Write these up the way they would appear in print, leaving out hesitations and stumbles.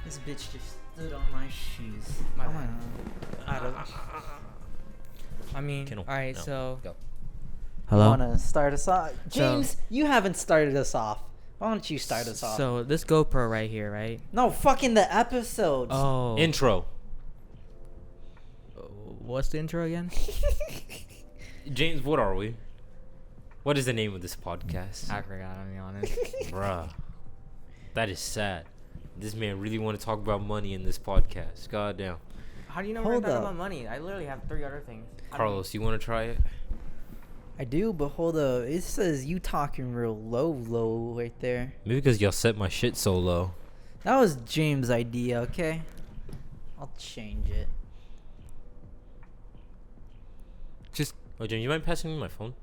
This bitch just stood on my shoes. My bad. I mean, all right, No. so Go. Hello? hello. Want to start us off? James, you haven't started us off. Why don't you start us off? So this GoPro right here, right? No, fucking the episodes. Oh, Intro. what's the intro again? James, what are we? What is the name of this podcast? I forgot. I'm being honest. Bruh. That is sad. This man really want to talk about money in this podcast. God damn. How do you know Hold we're talking up. about money? I literally have 3 other things. Carlos, you want to try it? I do, but hold up. It says you talking real low right there. Maybe because y'all set my shit so low. That was James' idea, okay? I'll change it. Just Oh, James, you mind passing me my phone?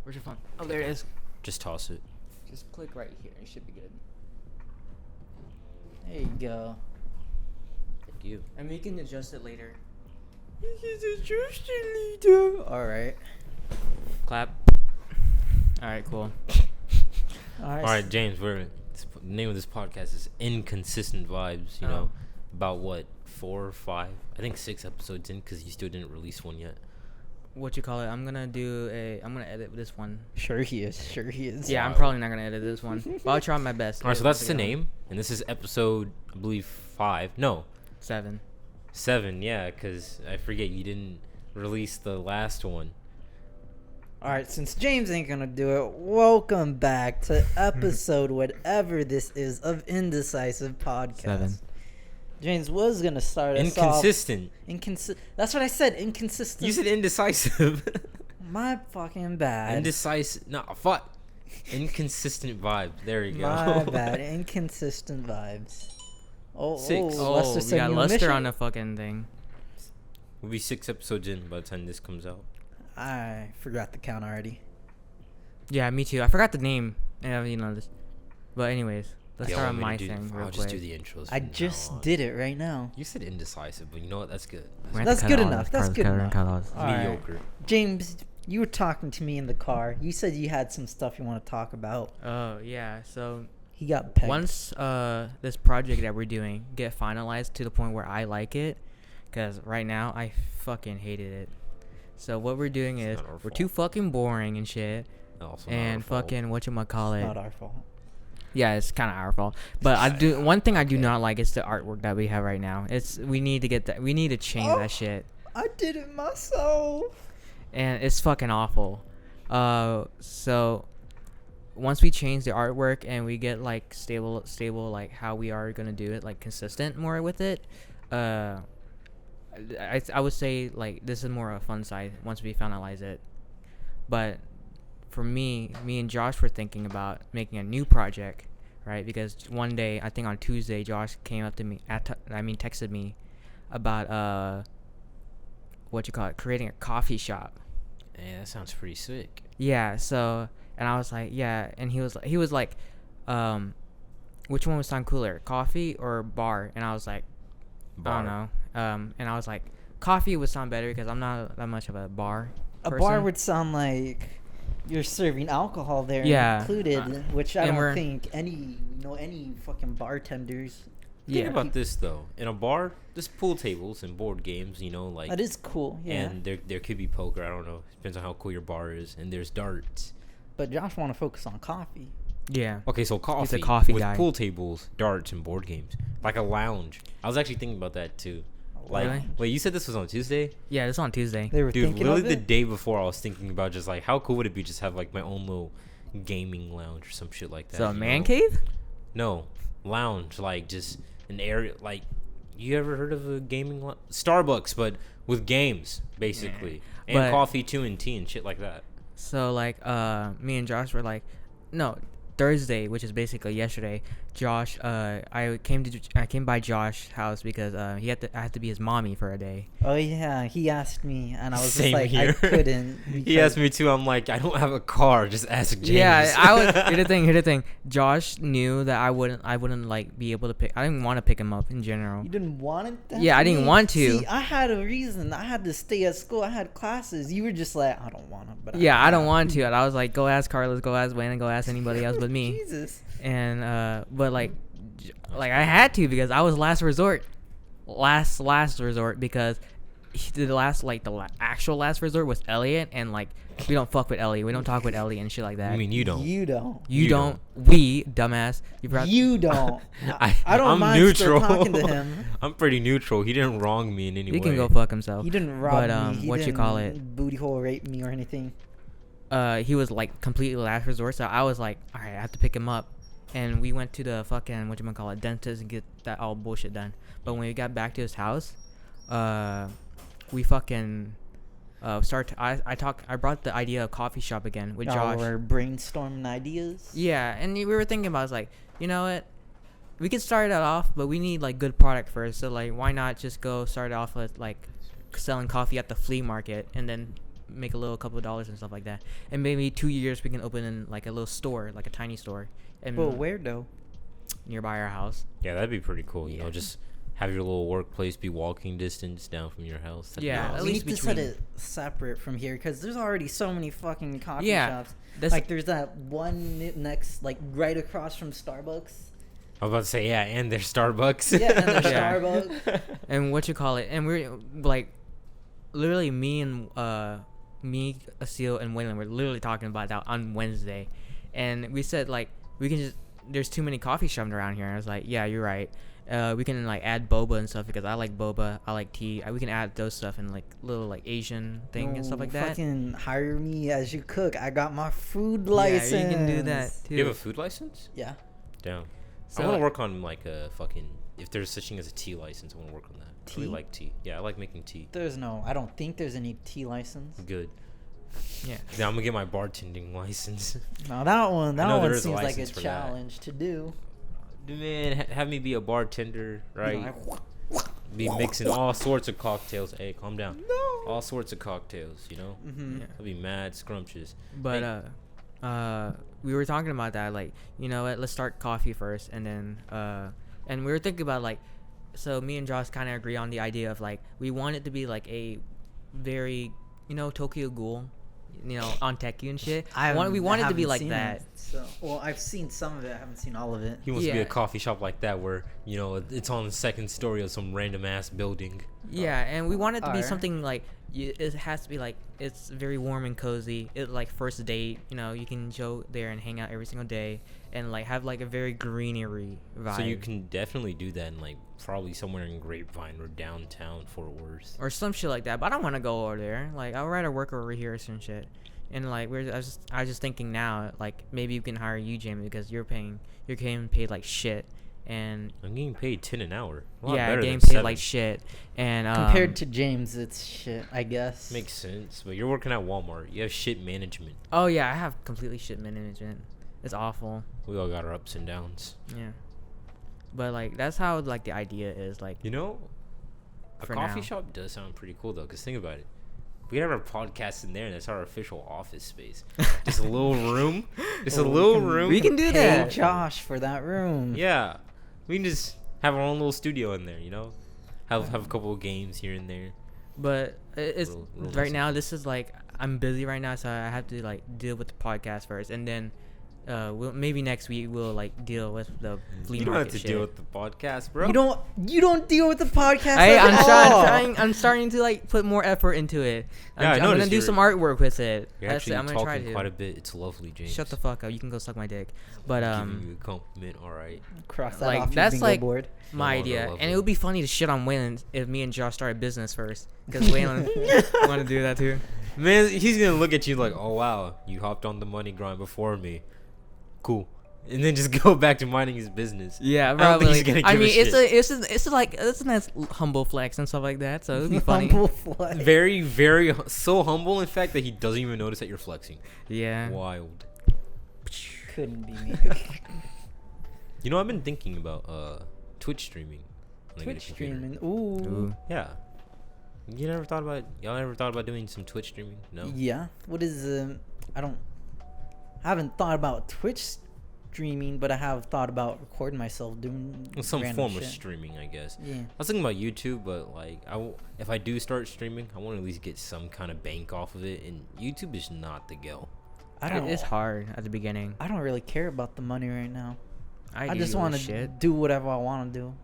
where's your phone? Oh, there it is. Just toss it. Just click right here. It should be good. There you go. Thank you. And we can adjust it later. Alright. Clap. All right, cool. Alright, James, the name of this podcast is Inconsistent Vibes. You know, about what, 4 or 5? I think 6 episodes in because you still didn't release one yet. What you call it? I'm gonna edit this one. Sure he is. Yeah, I'm Wow. probably not gonna edit this one, but I'll try my best. Alright, so that's the name. And this is episode, I believe, 5. No, 7. 7, yeah, because I forget you didn't release the last one. Alright, since James ain't gonna do it, welcome back to episode whatever this is of Indecisive Podcast. 7. James was gonna start us Inconsistent. off. That's what I said, inconsistent. You said indecisive. My fucking bad. Indecisive. No, fuck. Inconsistent vibes. There you go. My bad. Inconsistent vibes. Oh, 6. Oh, Lester we said got new Lester mission? on the fucking thing. We'll be 6 episodes in by the time this comes out. I forgot the count already. Yeah, me too. I forgot the name. You know this. But anyways, let's Yeah, start want on me my to do- thing real I'll quick. just do the intros. I from just now on. did it right now. You said indecisive, but you know what? That's good. We're gonna That's have to good cut all enough. this. That's Carlos, good cut it and enough. cut all this. All right. Mediocre. James, you were talking to me in the car. You said you had some stuff you want to talk about. Oh yeah. So He got pegged. once this project that we're doing get finalized to the point where I like it, because right now I fucking hated it. So what we're doing It's is not our we're too fucking boring and shit, Also not and our fault. fucking It's not whatchamacallit. our fault. Yeah, it's kind of our fault. But I do one thing I do not like is the artwork that we have right now. We need to get that. We need to change that shit. I did it myself. And it's fucking awful. So once we change the artwork and we get like stable like how we are gonna do it, like consistent more with it, I would say like this is more a fun side once we finalize it. But for me and Josh were thinking about making a new project, right? Because one day, I think on Tuesday, Josh came up to me texted me about creating a coffee shop. Yeah, that sounds pretty sick. Yeah, so and I was like, yeah, and he was like, which one would sound cooler, coffee or bar? And I was like, I don't know. And I was like, coffee would sound better because I'm not that much of a bar A person. bar would sound like you're serving alcohol there Yeah. included, which I and don't we're- think any fucking bartenders. Think Yeah. about this though. In a bar, there's pool tables and board games. You know, like That is cool, yeah. and there could be poker. I don't know. Depends on how cool your bar is. And there's darts. But Josh want to focus on coffee. Yeah. Okay, so coffee. coffee with guy. pool tables, darts, and board games, like a lounge. I was actually thinking about that too. Like, Really? wait, you said this was on Tuesday? Yeah, it's on Tuesday. They were Dude, thinking literally of the it. day before, I was thinking about just like how cool would it be just have like my own little gaming lounge or some shit like that. So a you man know? cave? No, lounge, like just an area. Like, you ever heard of a gaming Starbucks, but with games basically, and But- coffee too, and tea and shit like that. So like me and Josh were like, no, Thursday, which is basically yesterday. Josh, I came by Josh's house because I had to be his mommy for a day. Oh yeah, he asked me, and I was Same just like, here. I couldn't. He because- asked me too. I'm like, I don't have a car. Just ask James. Yeah, I was. Here's the thing. Josh knew that I wouldn't like be able to pick. I didn't want to pick him up in general. You didn't want it? That's Yeah, I didn't me. want to. See, I had a reason. I had to stay at school. I had classes. You were just like, I don't want to. But Yeah, I don't want to. And I was like, go ask Carlos, go ask Wayne, and go ask anybody else but me. Jesus. And but like like I had to because I was last resort, last resort because actual last resort was Elliot, and like we don't fuck with Elliot. We don't talk with Elliot and shit like that. I mean, you don't. You don't. You don't. We dumbass. You don't. I don't I'm mind neutral. still talking to him. I'm pretty neutral. He didn't wrong me in any way. He can go fuck himself. He didn't rob But, me. He what you didn't call it? booty hole rape me or anything. He was like completely last resort, so I was like, all right, I have to pick him up. And we went to the fucking dentist and get that all bullshit done. But when we got back to his house, we fucking I brought the idea of coffee shop again with Josh. We're brainstorming ideas. Yeah, and we were thinking about, it's like, you know what, we could start it off, but we need like good product first. So like, why not just go start off with like selling coffee at the flea market and then make a couple of dollars and stuff like that. And maybe 2 years we can open in like a little store, like a tiny store. And Well, where though? nearby our house. Yeah, that'd be pretty cool. You know, just have your little workplace be walking distance down from your house. That'd Yeah, be at awesome. We least need to set it separate from here because there's already so many fucking coffee shops. Like there's that one next, like right across from Starbucks. I was about to say, yeah, and there's Starbucks. Yeah, and there's Yeah. Starbucks. And what you call it? And we're like, literally me, Asil, and Waylon were literally talking about that on Wednesday, and we said like we can just. There's too many coffee shops around here. And I was like, yeah, you're right. We can like add boba and stuff because I like boba. I like tea. We can add those stuff in like little like Asian thing and stuff like that. Fucking hire me as you cook. I got my food license. Yeah, you can do that too. You have a food license? Yeah. Damn. So, I want to work on like a fucking, if there's such thing as a tea license, I want to work on that. Tea? I really like tea. Yeah, I like making tea. I don't think there's any tea license. Good. Yeah. Now I'm gonna get my bartending license. No, that one there is a seems like a license for that. challenge to do. Man, have me be a bartender, right? You know, Be mixing all sorts of cocktails. Hey, calm down. No. All sorts of cocktails, you know? Mm-hmm. Yeah. I'll be mad scrumptious. But we were talking about that, like, you know what, let's start coffee first, and then and we were thinking about like, so me and Josh kind of agree on the idea of like we want it to be like a very, you know, Tokyo Ghoul, you know, on Tekken and shit. We want it to be like that. Well, I've seen some of it. I haven't seen all of it. He wants to be Yeah. a coffee shop like that where, you know, it's on the second story of some random ass building. Yeah, and we want it to be Alright. something like it has to be like it's very warm and cozy. It like first date, you know, you can go there and hang out every single day and like have like a very greenery vibe. So you can definitely do that in like probably somewhere in Grapevine or downtown Fort Worth. or some shit like that. But I don't want to go over there. Like I'd rather work over here or some shit. And like I was just thinking now, like maybe you can hire you, Jamie, because you're getting paid like shit. And I'm getting paid 10 an hour. A lot yeah, better getting than paid 7. like shit. And Compared to James, it's shit, I guess. Makes sense, but you're working at Walmart. You have shit management. oh yeah, I have completely shit management. It's awful. We all got our ups and downs. Yeah. But like that's how like the idea is like. You know, a For coffee now. shop does sound pretty cool though. Cause think about it, we could have our podcast in there, and that's our official office space. Just a little room. Just a little room. we can do Pay that. Josh for that room. Yeah, we can just have our own little studio in there. You know, have a couple of games here and there. But it's Real right decent. now. This is like I'm busy right now, so I have to like deal with the podcast first, and then maybe next week we'll like deal with the flea You don't market have to shit. deal with the podcast, bro. You don't deal with the podcast. Hey, at all. I'm starting to like put more effort into it. Yeah, I I'm gonna noticed do you're- some artwork with it. You're That's actually it. I'm gonna try talking to. quite a bit. It's lovely, James. Shut the fuck up. You can go suck my dick. But Giving you a compliment. All right. Cross that like, off your that's bingo like- board. my No, idea, lovely. and it would be funny to shit on Waylon if me and Josh started business first, because Waylon want to do that too. Man, he's gonna look at you like, "Oh wow, you hopped on the money grind before me. Cool." And then just go back to minding his business. Yeah, I don't think he's probably. gonna I give a mean, shit. it's a nice humble flex and stuff like that, so it would be funny. Humble flex. Very, very so humble, in fact, that he doesn't even notice that you're flexing. Yeah. Wild. Couldn't be me. You know, I've been thinking about Twitch streaming. when I get a Twitch computer. streaming. Ooh. Yeah. Y'all ever thought about doing some Twitch streaming? No. Yeah. What is I haven't thought about Twitch streaming, but I have thought about recording myself doing Some random form shit. of streaming, I guess. Yeah. I was thinking about YouTube, but like, if I do start streaming, I want to at least get some kind of bank off of it. And YouTube is not the go. I don't. It's hard at the beginning. I don't really care about the money right now. I just want to do whatever I want to do.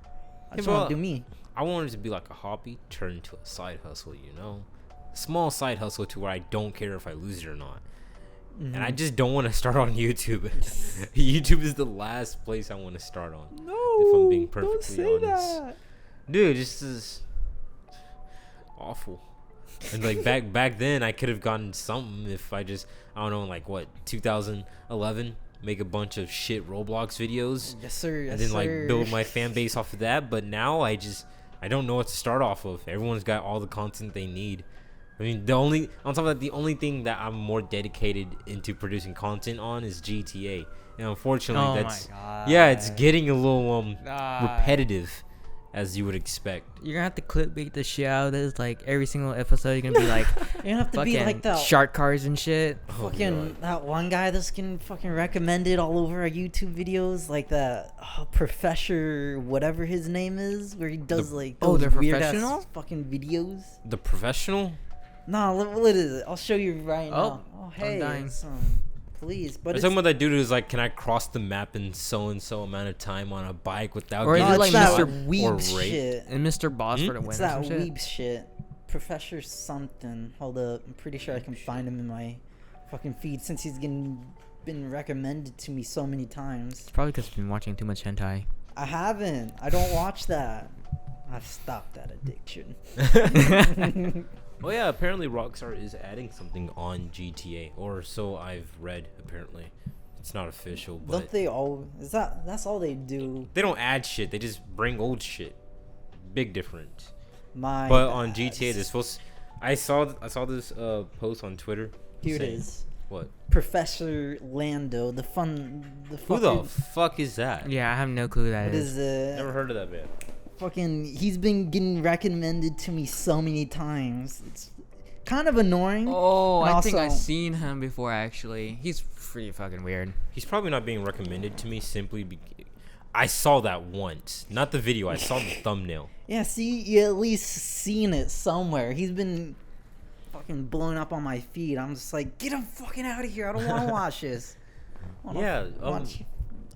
I just want to do me. I want it to be like a hobby turned into a side hustle, a small side hustle to where I don't care if I lose it or not. And I just don't want to start on YouTube. YouTube is the last place I want to start on. No, if I'm being perfectly don't say honest. that. Dude, this is awful. And like back then, I could have gotten something if I don't know, like 2011, make a bunch of shit Roblox videos. Yes, sir. Yes, and then like sir. build my fan base off of that. But now I don't know what to start off of. Everyone's got all the content they need. I mean, on top of that, the only thing that I'm more dedicated into producing content on is GTA. And unfortunately, it's getting a little repetitive, as you would expect. You're gonna have to clickbait the shit out of this. Like every single episode, you're gonna be like, you're gonna have to be like that shark cars and shit. Fucking that one guy that's getting fucking recommended all over our YouTube videos, like that Professor, whatever his name is, where he does those weird ass fucking videos. The Professional? No, what is it? I'll show you right now. Oh, hey, I'm dying. Please, but talking about that dude who's like, can I cross the map in so and so amount of time on a bike without? Or is it like Mr. Weeb shit? And Mr. Boss for the win. It's that Weeb shit. Professor something. Hold up, I'm pretty sure I can find him in my fucking feed since he's been recommended to me so many times. It's probably because I've been watching too much hentai. I haven't. I don't watch that. I've stopped that addiction. Oh yeah, apparently Rockstar is adding something on GTA, or so I've read. Apparently, it's not official. But don't they all? That's all they do? They don't add shit. They just bring old shit. Big difference. But on GTA, they're supposed. I saw this post on Twitter. Here it is. What? Professor Lando, Who the fuck is that? Yeah, I have no clue who that is. Never heard of that man. He's been getting recommended to me so many times. It's kind of annoying. Oh, I think I've seen him before, actually. He's pretty fucking weird. He's probably not being recommended to me simply because I saw that once. Not the video. I saw the thumbnail. Yeah, see, you at least seen it somewhere. He's been fucking blowing up on my feed. I'm just like, get him fucking out of here. I don't want to watch this. Watch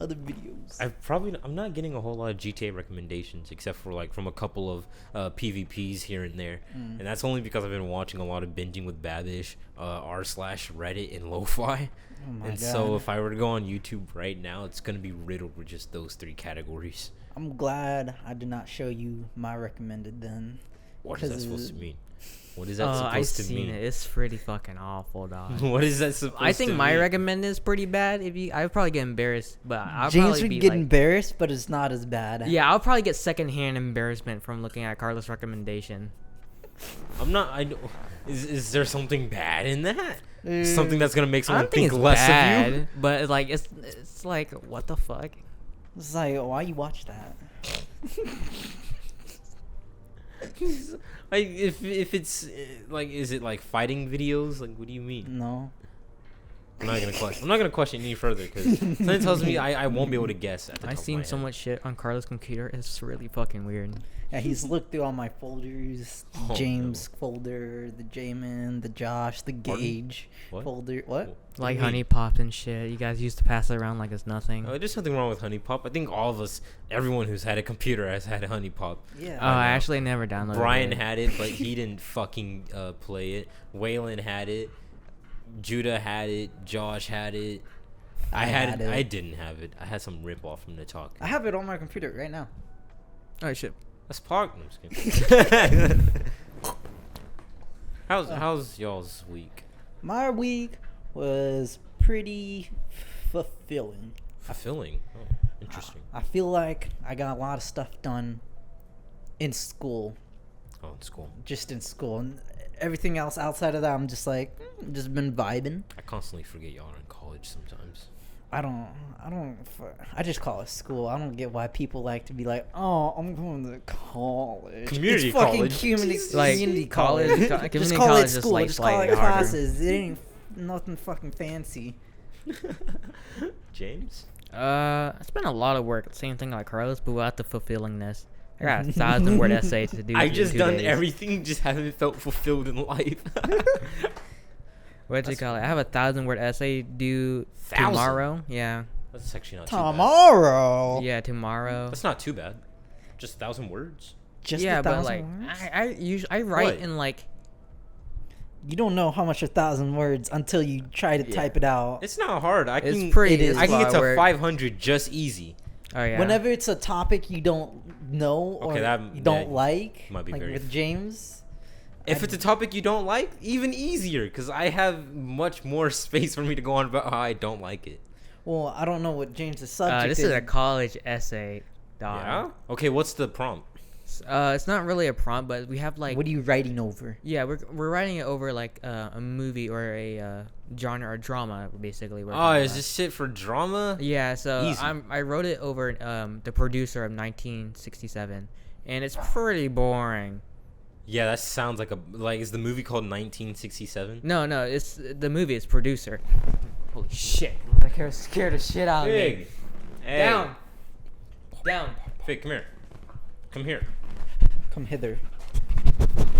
other videos. I'm not getting a whole lot of GTA recommendations except for like from a couple of PvPs here and there, and that's only because I've been watching a lot of Binging with Babish, r/Reddit, and Lo-Fi. God. So if I were to go on YouTube right now, it's gonna be riddled with just those three categories. I'm glad I did not show you my recommended then. What is that supposed to mean? What is that supposed to mean? It. It's pretty fucking awful, dog. What is that supposed to mean? I think my recommend is pretty bad. I'd probably get embarrassed, but James would get embarrassed, but it's not as bad. Yeah, I'll probably get secondhand embarrassment from looking at Carlos' recommendation. I'm not. Is there something bad in that? Something that's gonna make someone think it's less bad, of you? But like it's like, what the fuck? It's like, why you watch that? Like if it's like, is it like fighting videos? Like, what do you mean? No. I'm not gonna question any further because something tells me I won't be able to guess. I've seen so much shit on Carlos' computer. It's really fucking weird. Yeah, he's looked through all my folders. James folder, the Jamin, the Josh, the Gage folder. What? Like Honey Pop and shit. You guys used to pass it around like it's nothing. There's nothing wrong with Honey Pop. I think all of us, everyone who's had a computer has had a Honey Pop. Yeah. I actually never downloaded it. Brian had it, but he didn't fucking play it. Waylon had it. Judah had it. Josh had it. I had it. I didn't have it. I had some rip off from the talk. I have it on my computer right now. Oh shit. That's Park. No, I'm just kidding. How's y'all's week? My week was pretty fulfilling. Fulfilling? Oh, interesting. I feel like I got a lot of stuff done in school. Oh, in school. Just in school. And everything else outside of that, I'm just like, just been vibing. I constantly forget y'all are in college sometimes. I just call it school. I don't get why people like to be like, oh, I'm going to college. Community it's college. Fucking community college. Just call it school. Like just call it classes. It ain't nothing fucking fancy. James? It's been a lot of work. Same thing like Carlos, but without the fulfillingness. I got a 1,000-word essay to do. I've just done days. everything, just haven't felt fulfilled in life. What'd you call it? I have a 1,000-word essay due tomorrow. Yeah. That's actually not too Tomorrow. Yeah, tomorrow. bad. That's not too bad. Just 1,000 words. Just Yeah, 1,000 but like words? I usually I write What? in like You don't know how much 1,000 words until you try to Yeah. type it out. It's not hard. I it's can pretty. it is. it's I can get a lot to of work. 500 just easy. Oh yeah. Whenever it's a topic you don't know or Okay, that- you don't that like, might be like very with James. If it's a topic you don't like, even easier, because I have much more space for me to go on about how I don't like it. Well, I don't know what James's subject this is a college essay, dog. Yeah? Okay, what's the prompt? It's not really a prompt, but we have like What are you writing over? yeah, we're writing it over like a movie or a genre or drama basically. we're Oh, talking is about. this shit for drama? Yeah, so Easy. I wrote it over the producer of 1967, and it's pretty boring. Yeah, that sounds like is the movie called 1967? No, it's the movie. It's producer. Holy shit! That car scared the shit out of me. Big. Hey. Down. Fig, come here. Come here. Come hither.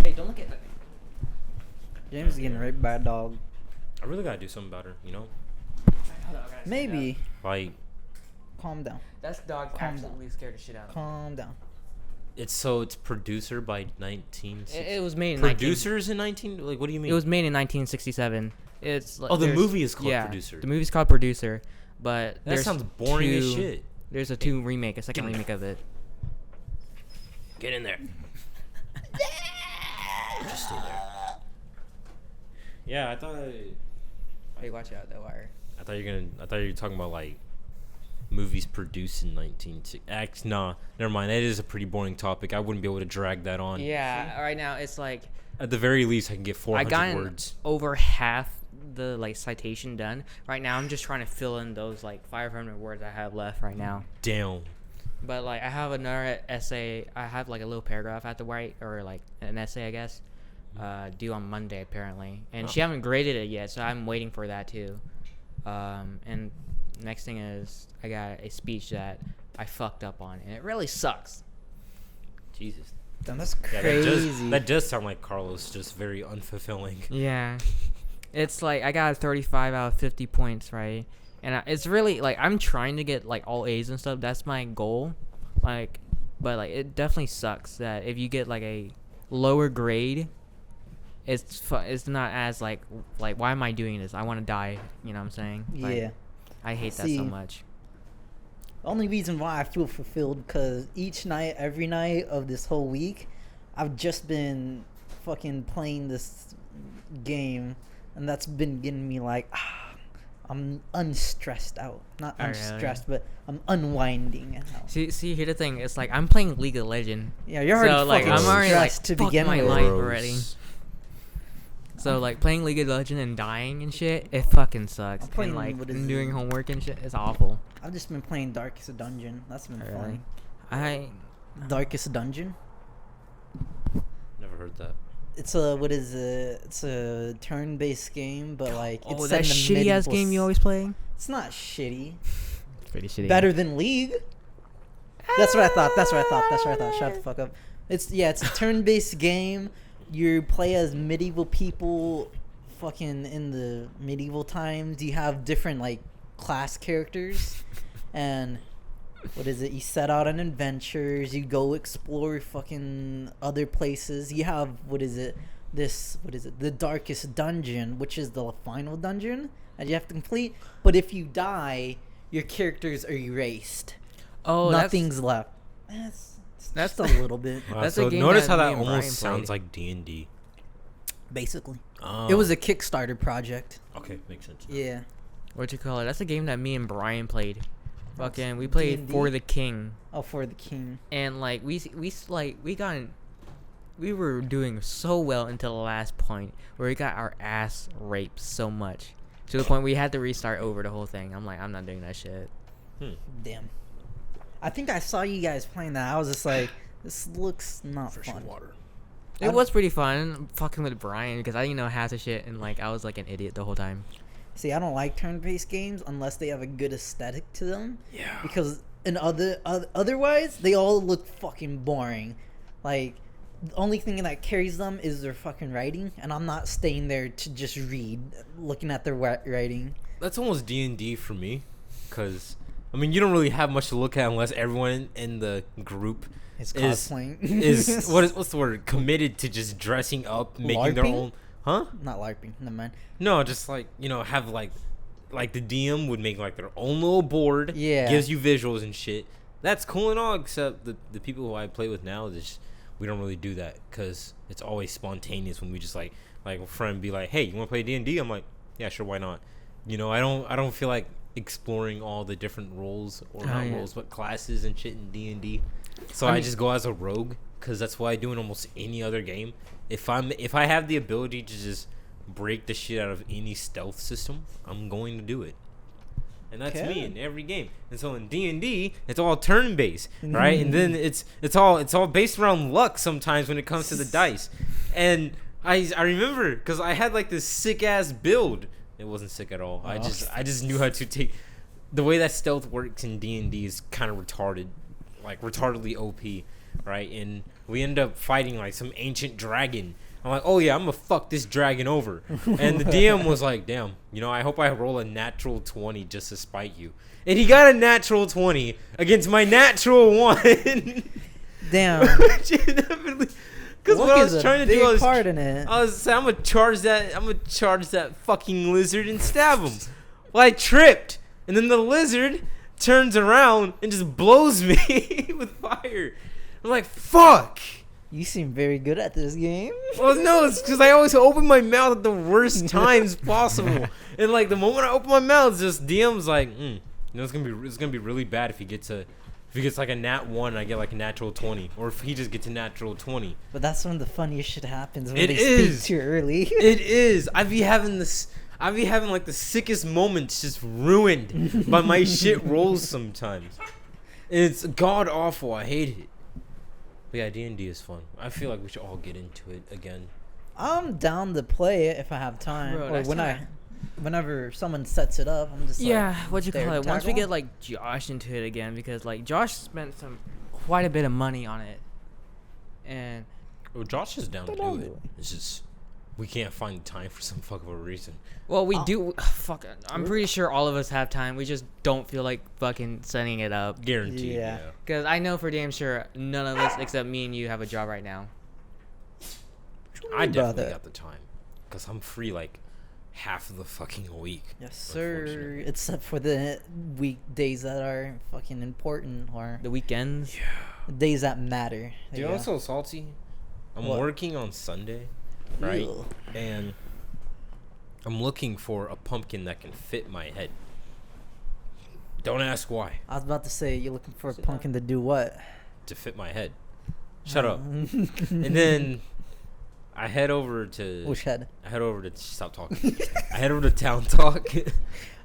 Hey, don't look at that. James is getting raped by a dog. I really gotta do something about her, you know? Maybe. Like, Calm down. That's dog Calm absolutely scared the shit out of me. Calm down. it's producer by 1960. It was made in Producers in 19? Like, what do you mean? It was made in 1967. It's like, Oh, the there's- movie is called yeah, Producer. The movie's called Producer, but That there's sounds boring as shit. There's a second remake of it. Get in there. Just stay there. Yeah, I thought Hey, watch out, that wire. I thought you were talking about like movies produced in 1960. Nah, never mind. That is a pretty boring topic. I wouldn't be able to drag that on. Yeah, right now it's like At the very least, I can get I 400 got words. over half the like citation done. Right now, I'm just trying to fill in those like 500 words I have left right now. Damn. But like I have another essay. I have like a little paragraph I have to write, or like an essay, I guess, due on Monday apparently. And she haven't graded it yet, so I'm waiting for that too. And next thing is I got a speech that I fucked up on, and it really sucks. Jesus. Damn, that's Yeah, crazy. that does sound like Carlos, just very unfulfilling. Yeah, it's like I got 35 out of 50 points, right? And it's really like I'm trying to get like all A's and stuff. That's my goal. Like, but like it definitely sucks that if you get like a lower grade, it's not as like why am I doing this? I want to die. You know what I'm saying? Like, Yeah. I hate that See, so much. The only reason why I feel fulfilled because each night, every night of this whole week, I've just been fucking playing this game, and that's been getting me like, I'm unstressed out. Not Oh, really? unstressed, but I'm unwinding out. See, here's the thing. It's like I'm playing League of Legends. Yeah, you're already So, like, fucking I'm already, like, stressed to fuck begin my with. life already. So like playing League of Legends and dying and shit, it fucking sucks. I'm playing- and like what is doing it? homework and shit, it's awful. I've just been playing Darkest Dungeon. That's been Really? fun. Darkest Dungeon. Never heard that. It's a what is it? It's a turn-based game, but like it's Oh, set that in the shitty ass medieval game you s- always play. It's not shitty. It's pretty shitty. Better than League. That's what I thought. Shut the fuck up. It's a turn-based game. You play as medieval people, fucking in the medieval times. You have different like class characters, and what is it? You set out on adventures. You go explore fucking other places. You have the Darkest Dungeon, which is the final dungeon that you have to complete. But if you die, your characters are erased. Oh, Nothing's left. That's just a little bit, Wow, That's so a game notice that how me that and Brian almost sounds played. like D&D. basically. Oh. It was a Kickstarter project. Okay, makes sense. Yeah. What you call it? That's a game that me and Brian played. Fucking, we played D&D? For the King, Oh, for the king. and like we were doing so well until the last point where we got our ass raped so much to the point we had to restart over the whole thing. I'm like, I'm not doing that shit. Damn. I think I saw you guys playing that. I was just like, this looks not fun. water. It was pretty fun fucking with Brian because I didn't know half the shit and like I was like an idiot the whole time. See, I don't like turn-based games unless they have a good aesthetic to them. Yeah. Because otherwise, they all look fucking boring. Like, the only thing that carries them is their fucking writing, and I'm not staying there to just read, looking at their writing. That's almost D&D for me. because I mean you don't really have much to look at unless everyone in the group It's is cosplaying. what's the word, committed to just dressing up, making their LARPing? own. Huh? Not LARPing. Never mind. No, just like have like the DM would make like their own little board. Yeah. Gives you visuals and shit. That's cool and all, except the people who I play with now, we don't really do that because it's always spontaneous when we just like a friend be like, hey, you want to play D&D? I'm like, yeah, sure, why not? I don't feel like exploring all the different roles or not roles but classes and shit in D&D. So I just go as a rogue because that's what I do in almost any other game. If I have the ability to just break the shit out of any stealth system, I'm going to do it. And that's me in every game. And so in D&D, it's all turn-based, right? And then it's all based around luck sometimes when it comes to the dice. And I remember because I had like this sick ass build. It wasn't sick at all. I just knew how to take the way that stealth works in D&D is kind of retarded, like retardedly OP, right? And we end up fighting like some ancient dragon. I'm like, oh yeah, I'm gonna fuck this dragon over. And the DM was like, damn, I hope I roll a natural 20 just to spite you. And he got a natural 20 against my natural 1. Damn. Because what I was trying to do, I'm gonna charge that fucking lizard and stab him. Well, I tripped, and then the lizard turns around and just blows me with fire. I'm like, fuck. You seem very good at this game. Well, no, it's because I always open my mouth at the worst times possible, and like the moment I open my mouth, it's just DM's like, it's gonna be really bad if he gets like a nat 1 and I get like a natural 20, or if he just gets a natural 20. But that's when the funniest shit happens. When speak too early. It is. I be having like the sickest moments just ruined by my shit rolls sometimes. And it's god awful. I hate it. But yeah, D&D is fun. I feel like we should all get into it again. I'm down to play it if I have time. Bro, or whenever someone sets it up, I'm just what you call it? Once we get like Josh into it again, because like Josh spent quite a bit of money on it, and Josh is down to do it. It's just we can't find time for some fuck of a reason. Well, we do. Fuck it. I'm pretty sure all of us have time. We just don't feel like fucking setting it up. Guaranteed. Yeah. Because I know for damn sure none of us except me and you have a job right now. I definitely got the time because I'm free like half of the fucking week. Yes, sir. Except for the weekdays that are fucking important, or the weekends. Yeah. The days that matter. Dude, I'm so salty. I'm working on Sunday, right? Ew. And I'm looking for a pumpkin that can fit my head. Don't ask why. I was about to say, you're looking for a pumpkin to do what? To fit my head. Shut up. And then I head over to... Which head? I head over to... Stop talking. I head over to Town Talk.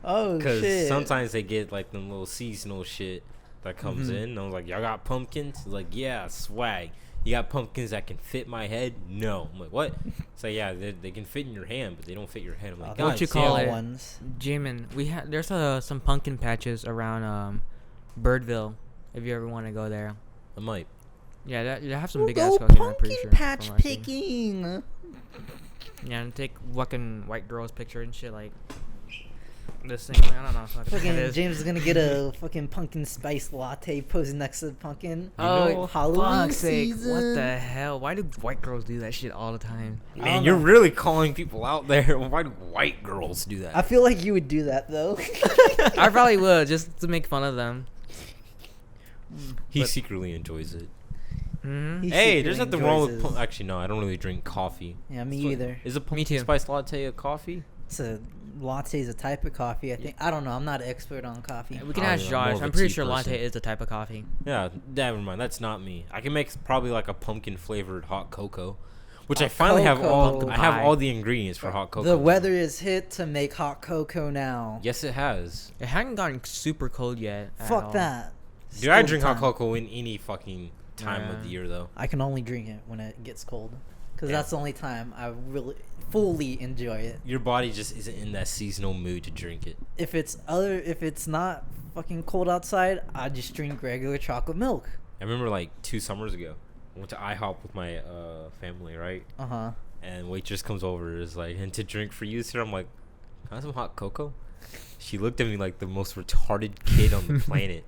Oh, shit. Because sometimes they get like them little seasonal shit that comes in. And I was like, y'all got pumpkins? It's like, yeah, swag. You got pumpkins that can fit my head? No. I'm like, what? So yeah, they can fit in your hand, but they don't fit your head. I'm like, what you call it? Ones. Jimin, there's some pumpkin patches around Birdville. If you ever want to go there, I might. Yeah, they have some big We'll ass go pumpkin. I'm pretty pumpkin sure. patch picking. Yeah, and take fucking white girls picture and shit like this thing. Like, I don't know. Fucking James is gonna get a fucking pumpkin spice latte posing next to the pumpkin. Oh, Halloween fuck's sake! season. What the hell? Why do white girls do that shit all the time? Man, you're really calling people out there. Why do white girls do that? I feel like you would do that though. I probably would just to make fun of them. He secretly enjoys it. Mm-hmm. Hey, there's nothing wrong with... Actually, no, I don't really drink coffee. Yeah, me either. Is a pumpkin spice latte a coffee? It's a latte is a type of coffee, I think. I don't know. I'm not an expert on coffee. We can ask Josh. I'm pretty sure latte is a type of coffee. Yeah, never mind. That's not me. I can make probably like a pumpkin flavored hot cocoa, which I finally have all. I have all the ingredients for hot cocoa. The weather is hit to make hot cocoa now. Yes, it has. It hadn't gotten super cold yet. Fuck that. Dude, I drink hot cocoa in any fucking time of the year, though. I can only drink it when it gets cold, because that's the only time I really fully enjoy it. Your body just isn't in that seasonal mood to drink it. If it's not fucking cold outside, I just drink regular chocolate milk. I remember like 2 summers ago, I went to IHOP with my family, right? Uh-huh. And waitress comes over, is like, and to drink for you, sir. I'm like, can I have some hot cocoa? She looked at me like the most retarded kid on the planet.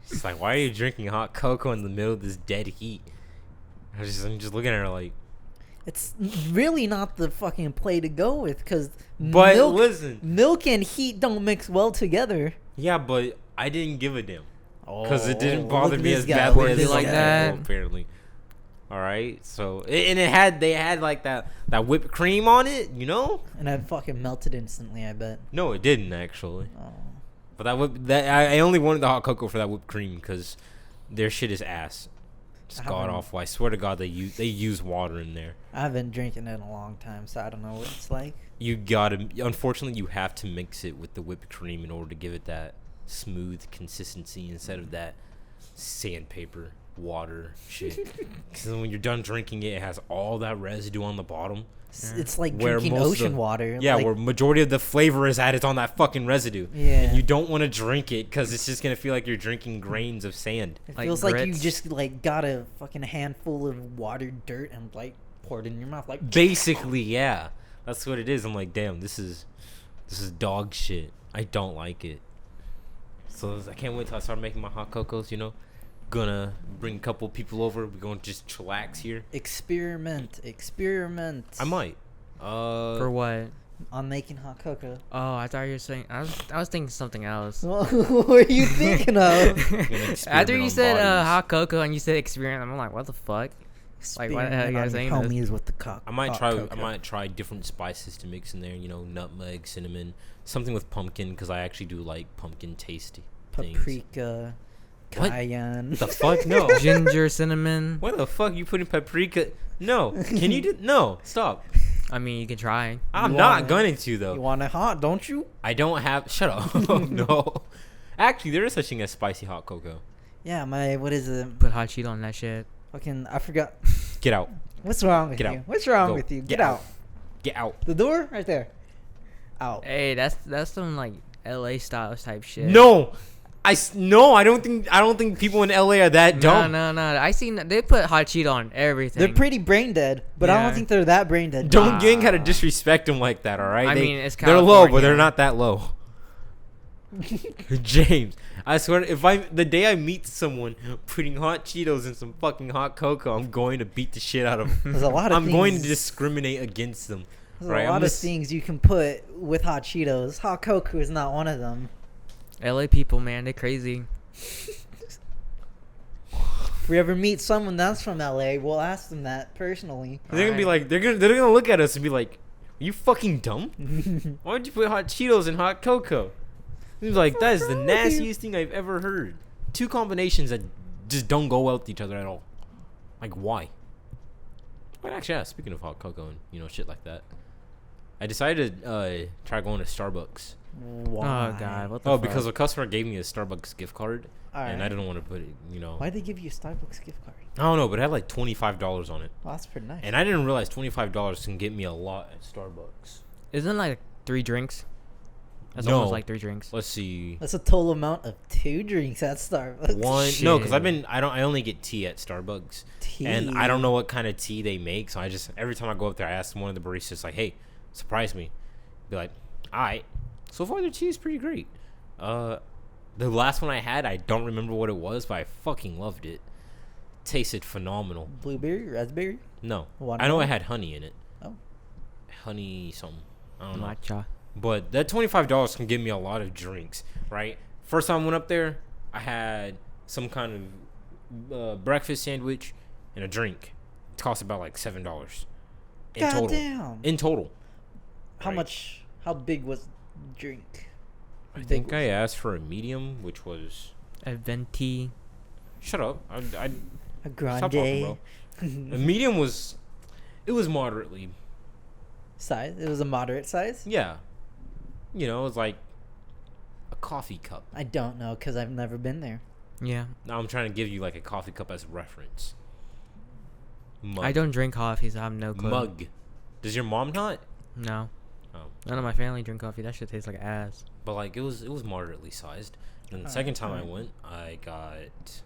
She's like, "Why are you drinking hot cocoa in the middle of this dead heat?" I'm just looking at her like. It's really not the fucking play to go with, because But listen, milk and heat don't mix well together. yeah, but I didn't give a damn because it didn't look bother at me this as guy, badly look at as this some like people, that. apparently. All right, so they had like that whipped cream on it, you know? And it fucking melted instantly, I bet. No, it didn't actually. Oh. But I only wanted the hot cocoa for that whipped cream because their shit is ass. It's I god haven't- awful. I swear to God, they use water in there. I haven't drinking it in a long time, so I don't know what it's like. You gotta. Unfortunately, you have to mix it with the whipped cream in order to give it that smooth consistency instead of that sandpaper water shit. Because when you're done drinking it, it has all that residue on the bottom. It's like Where drinking most of ocean the- water. Yeah, like, where majority of the flavor is added on that fucking residue. Yeah. And you don't want to drink it because it's just gonna feel like you're drinking grains of sand. it like feels like you grits. just like got a fucking handful of watered dirt and like poured it in your mouth. Like Basically, yeah, that's what it is. I'm like, damn, this is dog shit. I don't like it. So I can't wait till I start making my hot cocos. You know, gonna bring a couple people over. We're gonna just chillax here. experiment. I might. For what? On making hot cocoa. Oh, I thought you were saying. I was thinking something else. What were you thinking of? gonna After experiment you on said bodies. hot cocoa and you said experiment, I'm like, what the fuck? Like, why the hell are you guys saying this? homies with the cock. I might hot try. cocoa. I might try different spices to mix in there. You know, nutmeg, cinnamon, something with pumpkin because I actually do like pumpkin tasty things. paprika, What? cayenne. The fuck no. Ginger, cinnamon. What the fuck you putting paprika? No. Can you do? No. Stop. I mean, you can try. I'm You not want it? going to You though. want it hot, don't you? I don't have. Shut up. No. Actually, there is such thing as spicy hot cocoa. Yeah, what is it? Put hot Cheeto on that shit. Fucking, I forgot. Get out. What's wrong with Get you? out. What's wrong Go. with you? Get Get out. Get out. The door right there. Out. Hey, that's some like LA style type shit. No. No. I don't think people in LA are that No, dumb. no. I seen they put hot Cheeto on everything. They're pretty brain dead, but I Yeah. don't think they're that brain dead. Don't gang gotta Ah. disrespect them like that. All right. I mean, it's they're low, but California. they're not that low. James, I swear, the day I meet someone putting hot Cheetos in some fucking hot cocoa, I'm going to beat the shit out of them. There's a lot of I'm going to things- discriminate against them. There's Right, a I'm lot of just- things you can put with hot Cheetos. Hot cocoa is not one of them. LA people, man, they crazy. If we ever meet someone that's from LA, we'll ask them that personally. They're gonna be Alright. like, they're gonna look at us and be like, "Are you fucking dumb? Why would you put hot Cheetos in hot cocoa?" He's like, "That is the wrong with you?" nastiest thing I've ever heard." Two combinations that just don't go well with each other at all. Like, why? But actually, yeah, speaking of hot cocoa and shit like that, I decided to try going to Starbucks. Why? Oh god, what the Oh, fuck? because a customer gave me a Starbucks gift card, and I Alright. didn't want to put it. Why'd they give you a Starbucks gift card? I don't know, but it had like $25 on it, Well, that's pretty nice. and I didn't realize $25 can get me a lot at Starbucks. Isn't it like 3 drinks? That's No. almost like 3 drinks. Let's see. That's a total amount of 2 drinks at Starbucks. One no, because Shit. I only get tea at Starbucks, Tea. and I don't know what kind of tea they make, so I just every time I go up there, I ask one of the baristas like, "Hey, surprise me," be like, "All right." So far, their tea is pretty great. The last one I had, I don't remember what it was, but I fucking loved it. Tasted phenomenal. Blueberry, raspberry. No, I know Watermelon? it had honey in it. Oh. Honey something. I don't know. Matcha. But that $25 can give me a lot of drinks, right? First time I went up there, I had some kind of breakfast sandwich and a drink. It cost about like $7 in God total. damn. In total. How right. much? How big was the drink? I think I asked for a medium, which was... A venti. Shut up. I A stop talking, bro. grande A medium was... It was moderately... size. It was a moderate size. Yeah. It was like a coffee cup. I don't know because I've never been there. Yeah. Now I'm trying to give you like a coffee cup as reference. Mug. I don't drink coffee, so I have no clue. Mug. Does your mom not? No. Oh. None of my family drink coffee. That shit tastes like ass. But like it was moderately sized. And the Alright, second time I alright. went, I got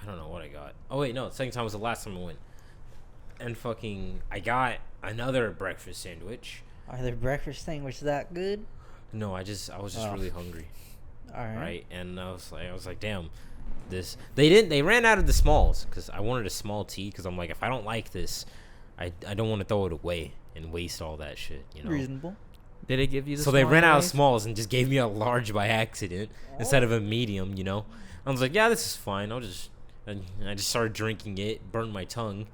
I don't know what I got. Oh wait, no, the second time was the last time I went. And fucking I got another breakfast sandwich. Are their breakfast sandwich that good? No, I was just really hungry. All right. Right, and I was like, damn, they ran out of the smalls because I wanted a small tea because I'm like, if I don't like this, I don't want to throw it away and waste all that shit, you know. Reasonable. Did it give you the So they small ran out of anyways? smalls and just gave me a large by accident instead of a medium, you know. I was like, yeah, this is fine. And I just started drinking it, burned my tongue.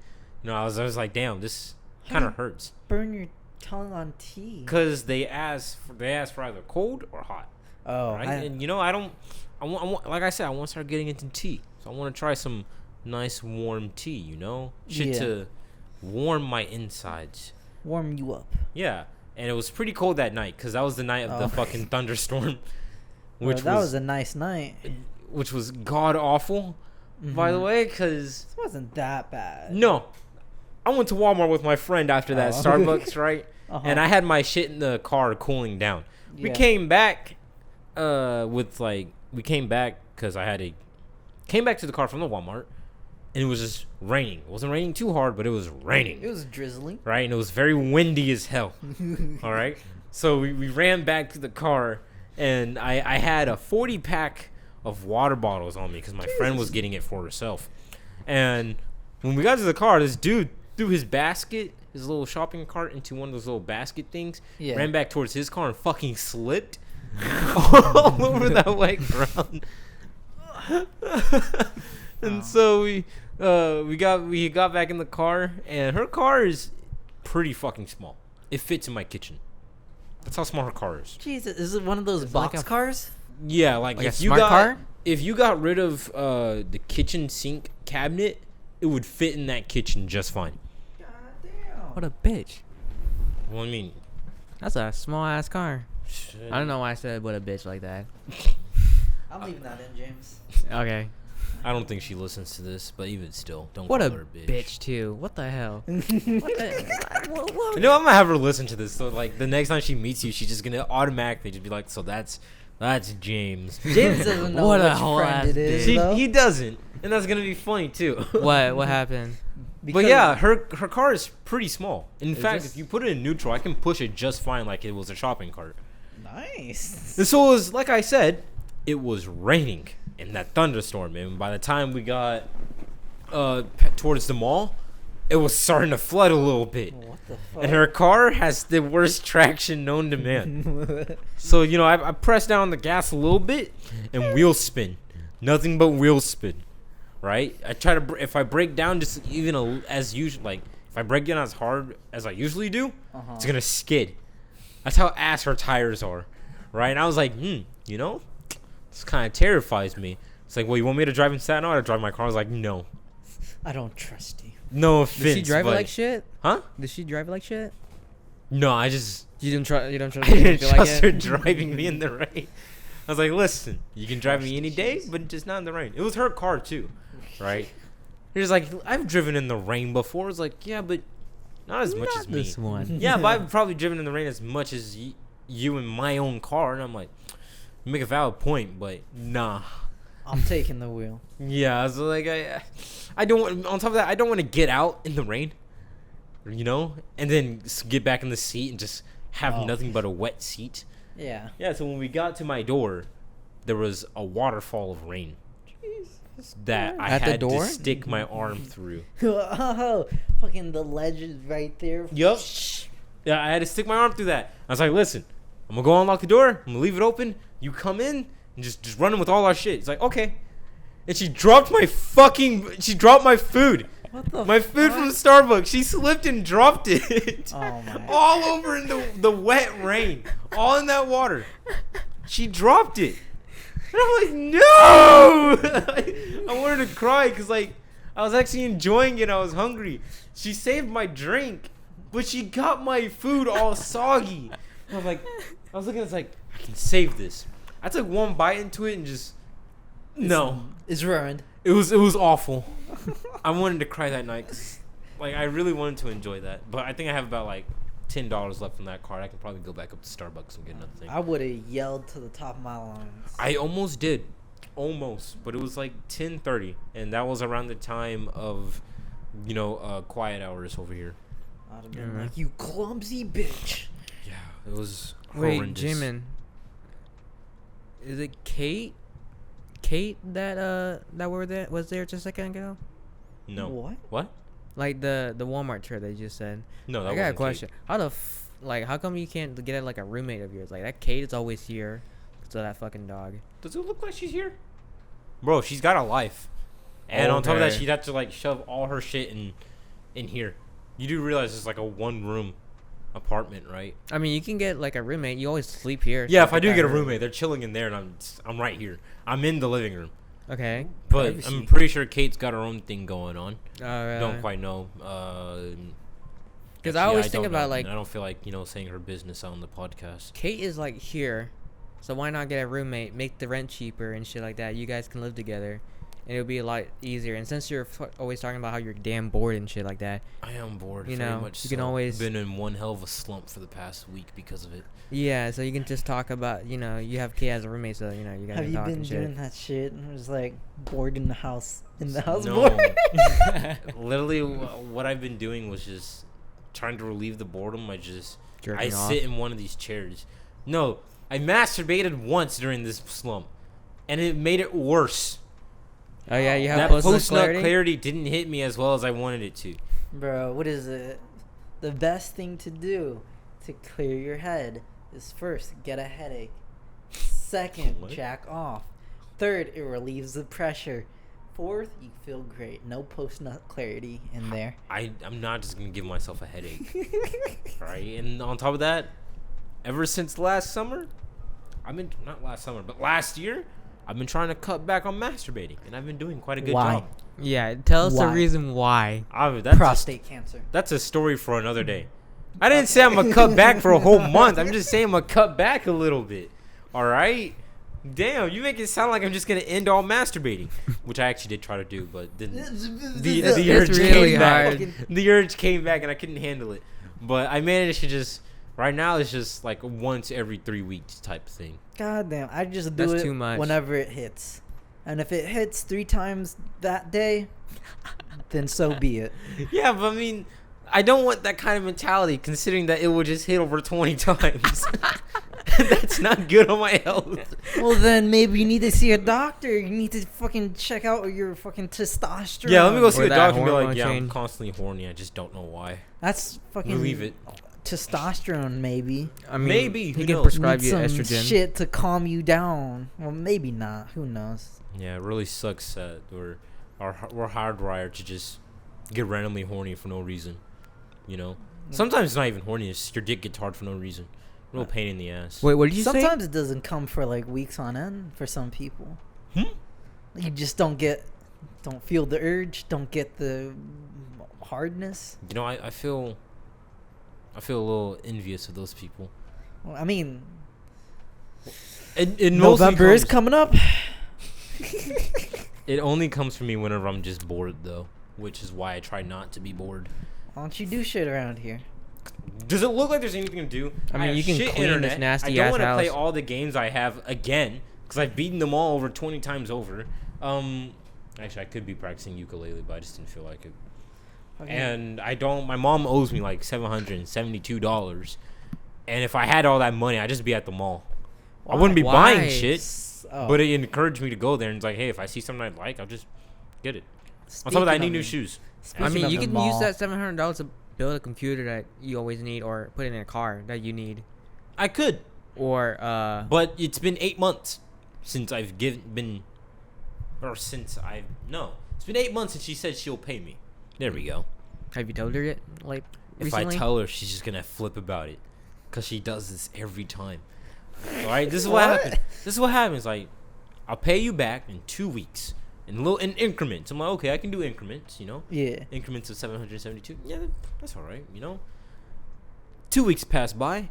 You know, I was like, damn, this kind of hurts. Burn your tongue on tea. Cause they asked for either cold or hot, Oh, right? And you know, I want, like I said, I want to start getting into tea. So I want to try some nice warm tea, you know, shit to warm my insides. warm you up. Yeah, and it was pretty cold that night because that was the night of the fucking thunderstorm, Well, that was a nice night. which was god awful, by the way, because It wasn't that bad. no, I went to Walmart with my friend after that Oh. Starbucks, right? Uh-huh. And I had my shit in the car cooling down. We Yeah. came back because came back to the car from the Walmart, and it was just raining. It wasn't raining too hard, but it was raining. It was drizzling. Right, and it was very windy as hell. All right, so we ran back to the car, and I had a 40-pack of water bottles on me because my friend was getting it for herself. And when we got to the car, this dude threw his basket, his little shopping cart, into one of those little basket things. Yeah. Ran back towards his car and fucking slipped all over that wet ground. And so we got back in the car, and her car is pretty fucking small. It fits in my kitchen. That's how small her car is. Jesus, is it one of those Is it like box a- cars? Yeah, like Like a if you smart got car? if you got rid of the kitchen sink cabinet, it would fit in that kitchen just fine. God damn. What a bitch. Well, I mean, That's a small ass car. shit. I don't know why I said what a bitch like that. I'm leaving that in, James. Okay. I don't think she listens to this, but even still, don't What call a her a bitch too. What the hell? What the? You know, I'm gonna have her listen to this, so like the next time she meets you, she's just gonna automatically just be like, "So that's James." James doesn't know What what a whole friend ass it is, bitch. though. He doesn't, and that's gonna be funny too. What happened? But Because- yeah, her car is pretty small. In Is fact, this- if you put it in neutral, I can push it just fine, like it was a shopping cart. Nice. And so it was, like I said, it was raining in that thunderstorm, and by the time we got towards the mall, it was starting to flood a little bit. What the fuck? And her car has the worst traction known to man. So, you know, I pressed down the gas a little bit and wheel spin. Nothing but wheel spin. Right? I try to, if I break down just even as usual, like, if I break down as hard as I usually do, it's going to skid. That's how ass her tires are. Right? And I was like, you know, this kind of terrifies me. It's like, well, you want me to drive in Staten Island or drive my car? I was like, no. I don't trust you. No offense. Did she drive it but- like shit? Huh? Did she drive it like shit? No, I just... You don't trust. You don't trust. I didn't feel like trust her it? driving me in the rain. I was like, listen, you can drive me any day, but just not in the rain. It was her car too, right? He's like, I've driven in the rain before. It's like, yeah, but not as much Not as me. this one. Yeah, but I've probably driven in the rain as much as you in my own car. And I'm like, you make a valid point, but nah. I'm taking the wheel. Yeah, I was like, I don't want, on top of that, I don't want to get out in the rain, you know, and then get back in the seat and just have nothing but a wet seat. Yeah. Yeah, so when we got to my door, there was a waterfall of rain that I At the had door? to stick my arm through. Oh, fucking the ledge is right there. Yup. Yeah, I had to stick my arm through that. I was like, listen, I'm gonna go unlock the door. I'm gonna leave it open. You come in and just run in with all our shit. It's like, okay. And she dropped my food. What the My food from Starbucks. She slipped and dropped it. Oh my. All over in the wet rain. All in that water. She dropped it. And I'm like, no! I wanted to cry because, like, I was actually enjoying it. I was hungry. She saved my drink, but she got my food all soggy. And I'm like, I was looking at it, like, I can save this. I took one bite into it and just, no. It's ruined. It was awful. I wanted to cry that night 'cause, like, I really wanted to enjoy that. But I think I have about, like, $10 left in that card. I can probably go back up to Starbucks and get another thing. I would have yelled to the top of my lungs. I almost did. Almost. But it was like 10:30. And that was around the time of, you know, quiet hours over here. I'd have been Yeah. like, you clumsy bitch. Yeah, It was Wait, horrendous. Jimin. Is it Kate? Kate that was there just a second ago? No. What? Like the Walmart chair they just said. No, that I got a wasn't question. Kate. How come you can't get like a roommate of yours? Like that Kate is always here. So that fucking dog. Does it look like she's here? Bro, she's got a life. And on top of that, Okay. she'd have to like shove all her shit in here. You do realize it's like a 1-room apartment, right? I mean, you can get like a roommate. You always sleep here. Yeah, so if I do that get a hurt. roommate, they're chilling in there, and I'm right here. I'm in the living room. Okay. But Privacy. I'm pretty sure Kate's got her own thing going on. Don't quite know. Because I always think don't know, about man. like I don't feel like saying her business on the podcast. Kate is like here, so why not get a roommate, make the rent cheaper and shit like that. You guys can live together, and it'll be a lot easier. And since you're always talking about how you're damn bored and shit like that, I am bored. You very know, much you can so. always- been in one hell of a slump for the past week because of it. yeah. So you can just talk about you have Kate as a roommate, so you guys Have can you talk been and doing shit. that shit? And was like bored in the house. Bored. No. Literally, what I've been doing was just trying to relieve the boredom. I Jerking off. sit in one of these chairs. No, I masturbated once during this slump, and it made it worse. Oh yeah, you have That post-nut post-nut clarity? clarity didn't hit me as well as I wanted it to. Bro, what is it? The best thing to do to clear your head is first, get a headache. Second, What? jack off. Third, it relieves the pressure. Fourth, you feel great. No post-nut clarity in there. I'm not just gonna give myself a headache, right? And on top of that, ever since last summer, not last summer, but last year, I've been trying to cut back on masturbating, and I've been doing quite a good Why? job. Yeah, tell us the Why? reason why. Prostate cancer. That's a story for another day. I didn't say I'm gonna cut back for a whole month. I'm just saying I'm gonna cut back a little bit. All right. Damn, you make it sound like I'm just gonna end all masturbating, which I actually did try to do, but then the urge It's really came back. hard. The urge came back, and I couldn't handle it. But I managed to just. Right now, it's just like once every 3 weeks type thing. God damn, I just do That's it too much. whenever it hits. And if it hits 3 times that day, then so be it. Yeah, but I mean, I don't want that kind of mentality, considering that it will just hit over 20 times. That's not good on my health. Well, then maybe you need to see a doctor. You need to fucking check out your fucking testosterone. Yeah, let me go see Or a that doctor and be hormone like, yeah, I'm change. constantly horny. I just don't know why. That's fucking Leave it. testosterone, maybe. I mean, Maybe, he who can knows? prescribe Need you some estrogen. shit to calm you down. Well, maybe not. Who knows? Yeah, it really sucks that we're hardwired to just get randomly horny for no reason. You know? Sometimes it's not even horny. It's just your dick gets hard for no reason. Real pain in the ass. Wait, what did you say? Sometimes it doesn't come for like weeks on end for some people. You just don't feel the urge, don't get the hardness. You know, I feel a little envious of those people. Well, I mean, It November is coming up. It only comes for me whenever I'm just bored, though, which is why I try not to be bored. Why don't you do shit around here? Does it look like there's anything to do? I mean, have you can shit clean this internet. nasty I don't ass wanna play house. all the games I have again because I've beaten them all over 20 times over. Actually, I could be practicing ukulele, but I just didn't feel like it. Okay. And I don't. My mom owes me like $772, and if I had all that money, I'd just be at the mall. I wouldn't be Why? buying shit, Oh. but it encouraged me to go there. And it's like, hey, if I see something I like, I'll just get it. On top of that, I need new shoes. I mean, you can can use that $700 to build a computer that you always need, or put it in a car that you need, I could, or but it's been 8 months since It's been 8 months since she said she'll pay me. There we go. have you told her yet? Like If recently? I tell her, she's just gonna flip about it, cause she does this every time. All right, this is what happens. This is what happens. Like, I'll pay you back in 2 weeks in increments. I'm like, okay, I can do increments. Yeah. Increments of 772. Yeah, that's all right. 2 weeks pass by.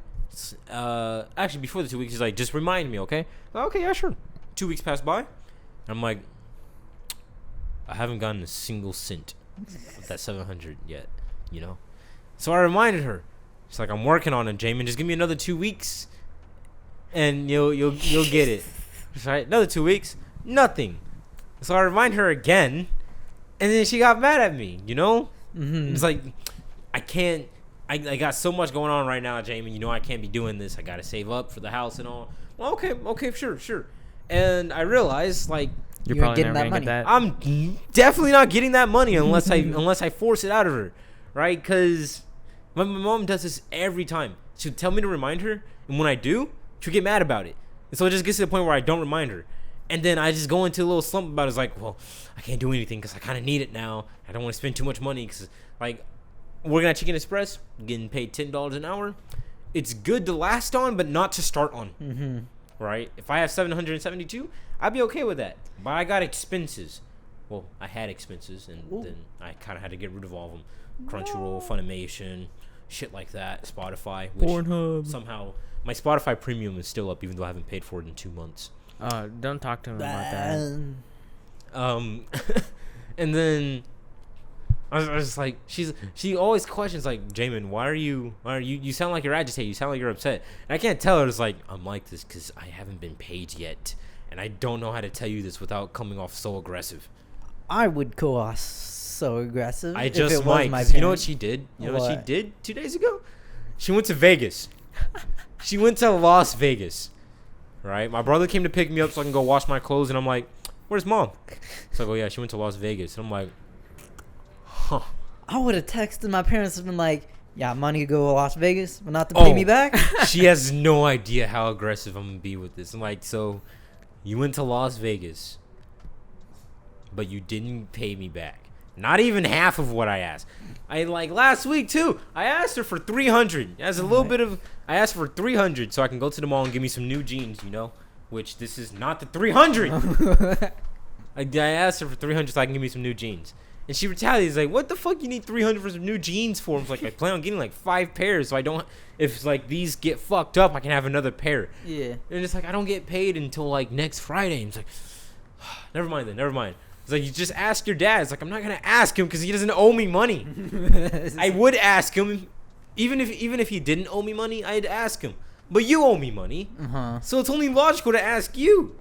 Actually, before the 2 weeks, he's like, just remind me, okay? Okay, yeah, sure. 2 weeks pass by. I'm like, I haven't gotten a single cent of that 700 yet. So I reminded her. She's like, I'm working on it, Jamin. Just give me another 2 weeks, and you'll get it. Right? Another 2 weeks, nothing. So I remind her again, and then she got mad at me. Mm-hmm. It's like, I I got so much going on right now, Jamie. You know I can't be doing this. I gotta save up for the house and all. Well, okay, sure. And I realized like You're You're probably getting never that gonna get that. I'm definitely not getting that money unless I force it out of her, right? Because my mom does this every time. She'll tell me to remind her, and when I do, she'll get mad about it. And so it just gets to the point where I don't remind her. And then I just go into a little slump about it. It's like, well, I can't do anything because I kind of need it now. I don't want to spend too much money because, like, working at Chicken Express, getting paid $10 an hour. It's good to last on, but not to start on. Mm-hmm. Right? If I have 772, I'd be okay with that. But I got expenses. Well, I had expenses, and then I kind of had to get rid of all of them. Crunchyroll, Funimation, shit like that. Spotify. Which Pornhub. somehow, my Spotify premium is still up, even though I haven't paid for it in 2 months. Don't talk to him about that. And then I was just like, she always questions like, Jamin, why are you sound like you're agitated, you sound like you're upset. And I can't tell her. It's like, I'm like this because I haven't been paid yet, and I don't know how to tell you this without coming off so aggressive. I would go off so aggressive. I if just it might. was 'Cause my you know what parents. she did? You know what she What? did 2 days ago? She went to Vegas. She went to Las Vegas. Right? My brother came to pick me up so I can go wash my clothes, and I'm like, where's mom? So I go, yeah, she went to Las Vegas. And I'm like, huh. I would have texted my parents and been like, yeah, money to go to Las Vegas, but not to pay me back. She has no idea how aggressive I'm gonna be with this. I'm like, so you went to Las Vegas, but you didn't pay me back. Not even half of what I asked. I like last week too. I asked her for 300. As a little bit of, I asked for 300 so I can go to the mall and give me some new jeans. You know, which this is not the 300. I asked her for 300 so I can give me some new jeans. And she retaliates like, what the fuck you need 300 for some new jeans for? I was like, I plan on getting like 5 pairs so I don't, if like these get fucked up, I can have another pair. Yeah. And it's like, I don't get paid until like next Friday. And it's like, never mind. It's like, you just ask your dad. It's like, I'm not going to ask him because he doesn't owe me money. I would ask him. Even if he didn't owe me money, I'd ask him. But you owe me money. Uh-huh. So it's only logical to ask you.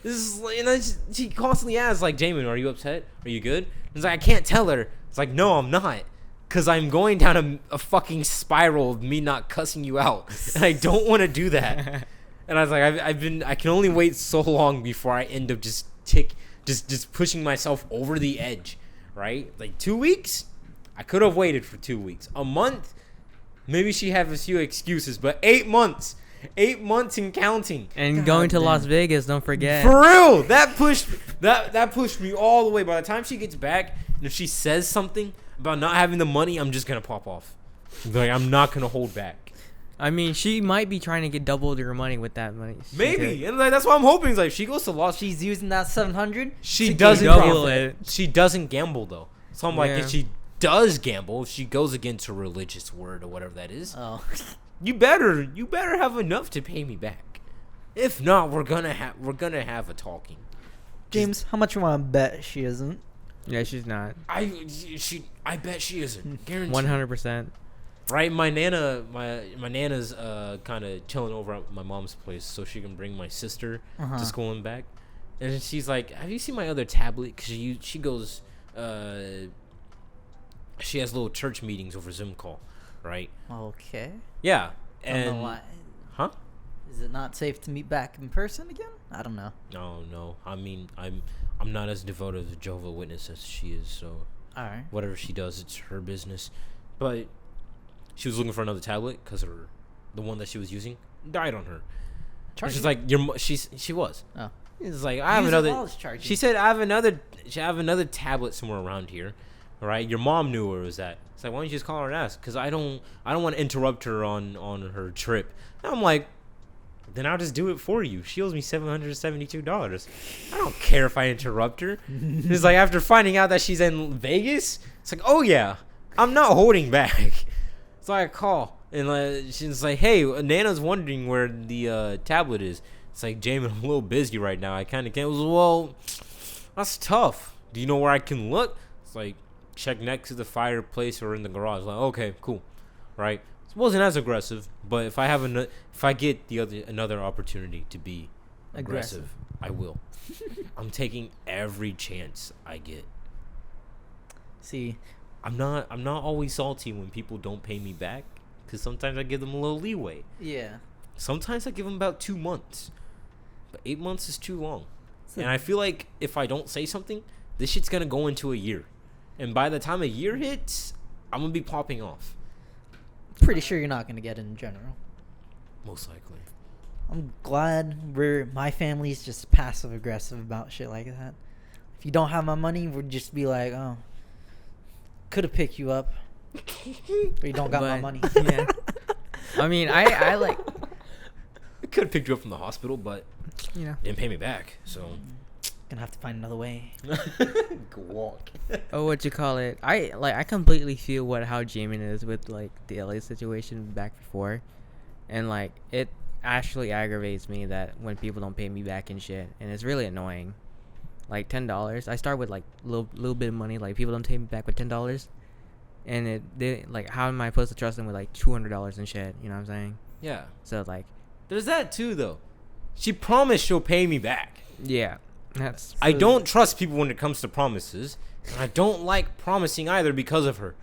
This is like, and then she constantly asks like, Jamin, are you upset? Are you good? It's like, I can't tell her. It's like, no, I'm not. Because I'm going down a fucking spiral of me not cussing you out. And I don't want to do that. And I was like, I can only wait so long before I end up just pushing myself over the edge. Right? Like 2 weeks? I could have waited for 2 weeks. A month? Maybe she have a few excuses. But 8 months. 8 months and counting. And God going to damn. Las Vegas, don't forget. For real, that pushed me all the way. By the time she gets back, and if she says something about not having the money, I'm just gonna pop off. Like, I'm not gonna hold back. I mean, she might be trying to get double your money with that money. Maybe, and like that's what I'm hoping. Is like, if she goes to Las, She's using that 700. she to doesn't get double gamble. it. She doesn't gamble though. So I'm like, Yeah. if she does gamble, if she goes against her religious word or whatever that is, Oh. you better have enough to pay me back. If not, we're gonna have a talking. James, how much you want to bet she isn't? Yeah, she's not. I bet she isn't. Guaranteed. 100%. Right, my nana's kind of chilling over at my mom's place so she can bring my sister Uh-huh. to school and back. And she's like, "Have you seen my other tablet?" Because she goes, she has little church meetings over Zoom call, right? Okay. Yeah, I don't know and why. huh? Is it not safe to meet back in person again? I don't know. No. I mean, I'm not as devoted to Jehovah's Witness as she is, so All right. whatever she does, it's her business. But she was looking for another tablet because the one that she was using died on her. And she's like, she was. Oh. It's like, I have Use it another. while it's charging. She said, I have another tablet somewhere around here. All right, your mom knew where it was at. It's like, why don't you just call her and ask? Because I don't want to interrupt her on her trip. And I'm like, then I'll just do it for you. She owes me $772. I don't care if I interrupt her. It's like, after finding out that she's in Vegas, it's like, oh yeah, I'm not holding back. So I call and she's like, hey, Nana's wondering where the tablet is. It's like, Jamin, I'm a little busy right now. I kind of can't. Well, that's tough. Do you know where I can look? It's like, check next to the fireplace or in the garage. Like, okay, cool, right? It wasn't as aggressive, but if I get another opportunity to be aggressive, I will. I'm taking every chance I get. See, I'm not always salty when people don't pay me back, because sometimes I give them a little leeway. Yeah. Sometimes I give them about 2 months, but 8 months is too long. And I feel like if I don't say something, this shit's gonna go into a year, and by the time a year hits, I'm gonna be popping off. Pretty sure you're not gonna get it in general. Most likely. I'm glad my family's just passive aggressive about shit like that. If you don't have my money, we'd just be like, oh, could have picked you up, but you don't got my money. Yeah. I mean, I like. I could have picked you up from the hospital, but You know. didn't pay me back, so Gonna have to find another way. go walk. Oh, what you call it? I completely feel how Jamin is with like the LA situation back before, and like it actually aggravates me that when people don't pay me back and shit, and it's really annoying. Like $10, I start with like little bit of money. Like people don't pay me back with $10, and they like, how am I supposed to trust them with like $200 and shit? You know what I'm saying? Yeah. So like, There's that too, though. She promised she'll pay me back. yeah, that's. I don't trust people when it comes to promises, and I don't like promising either because of her.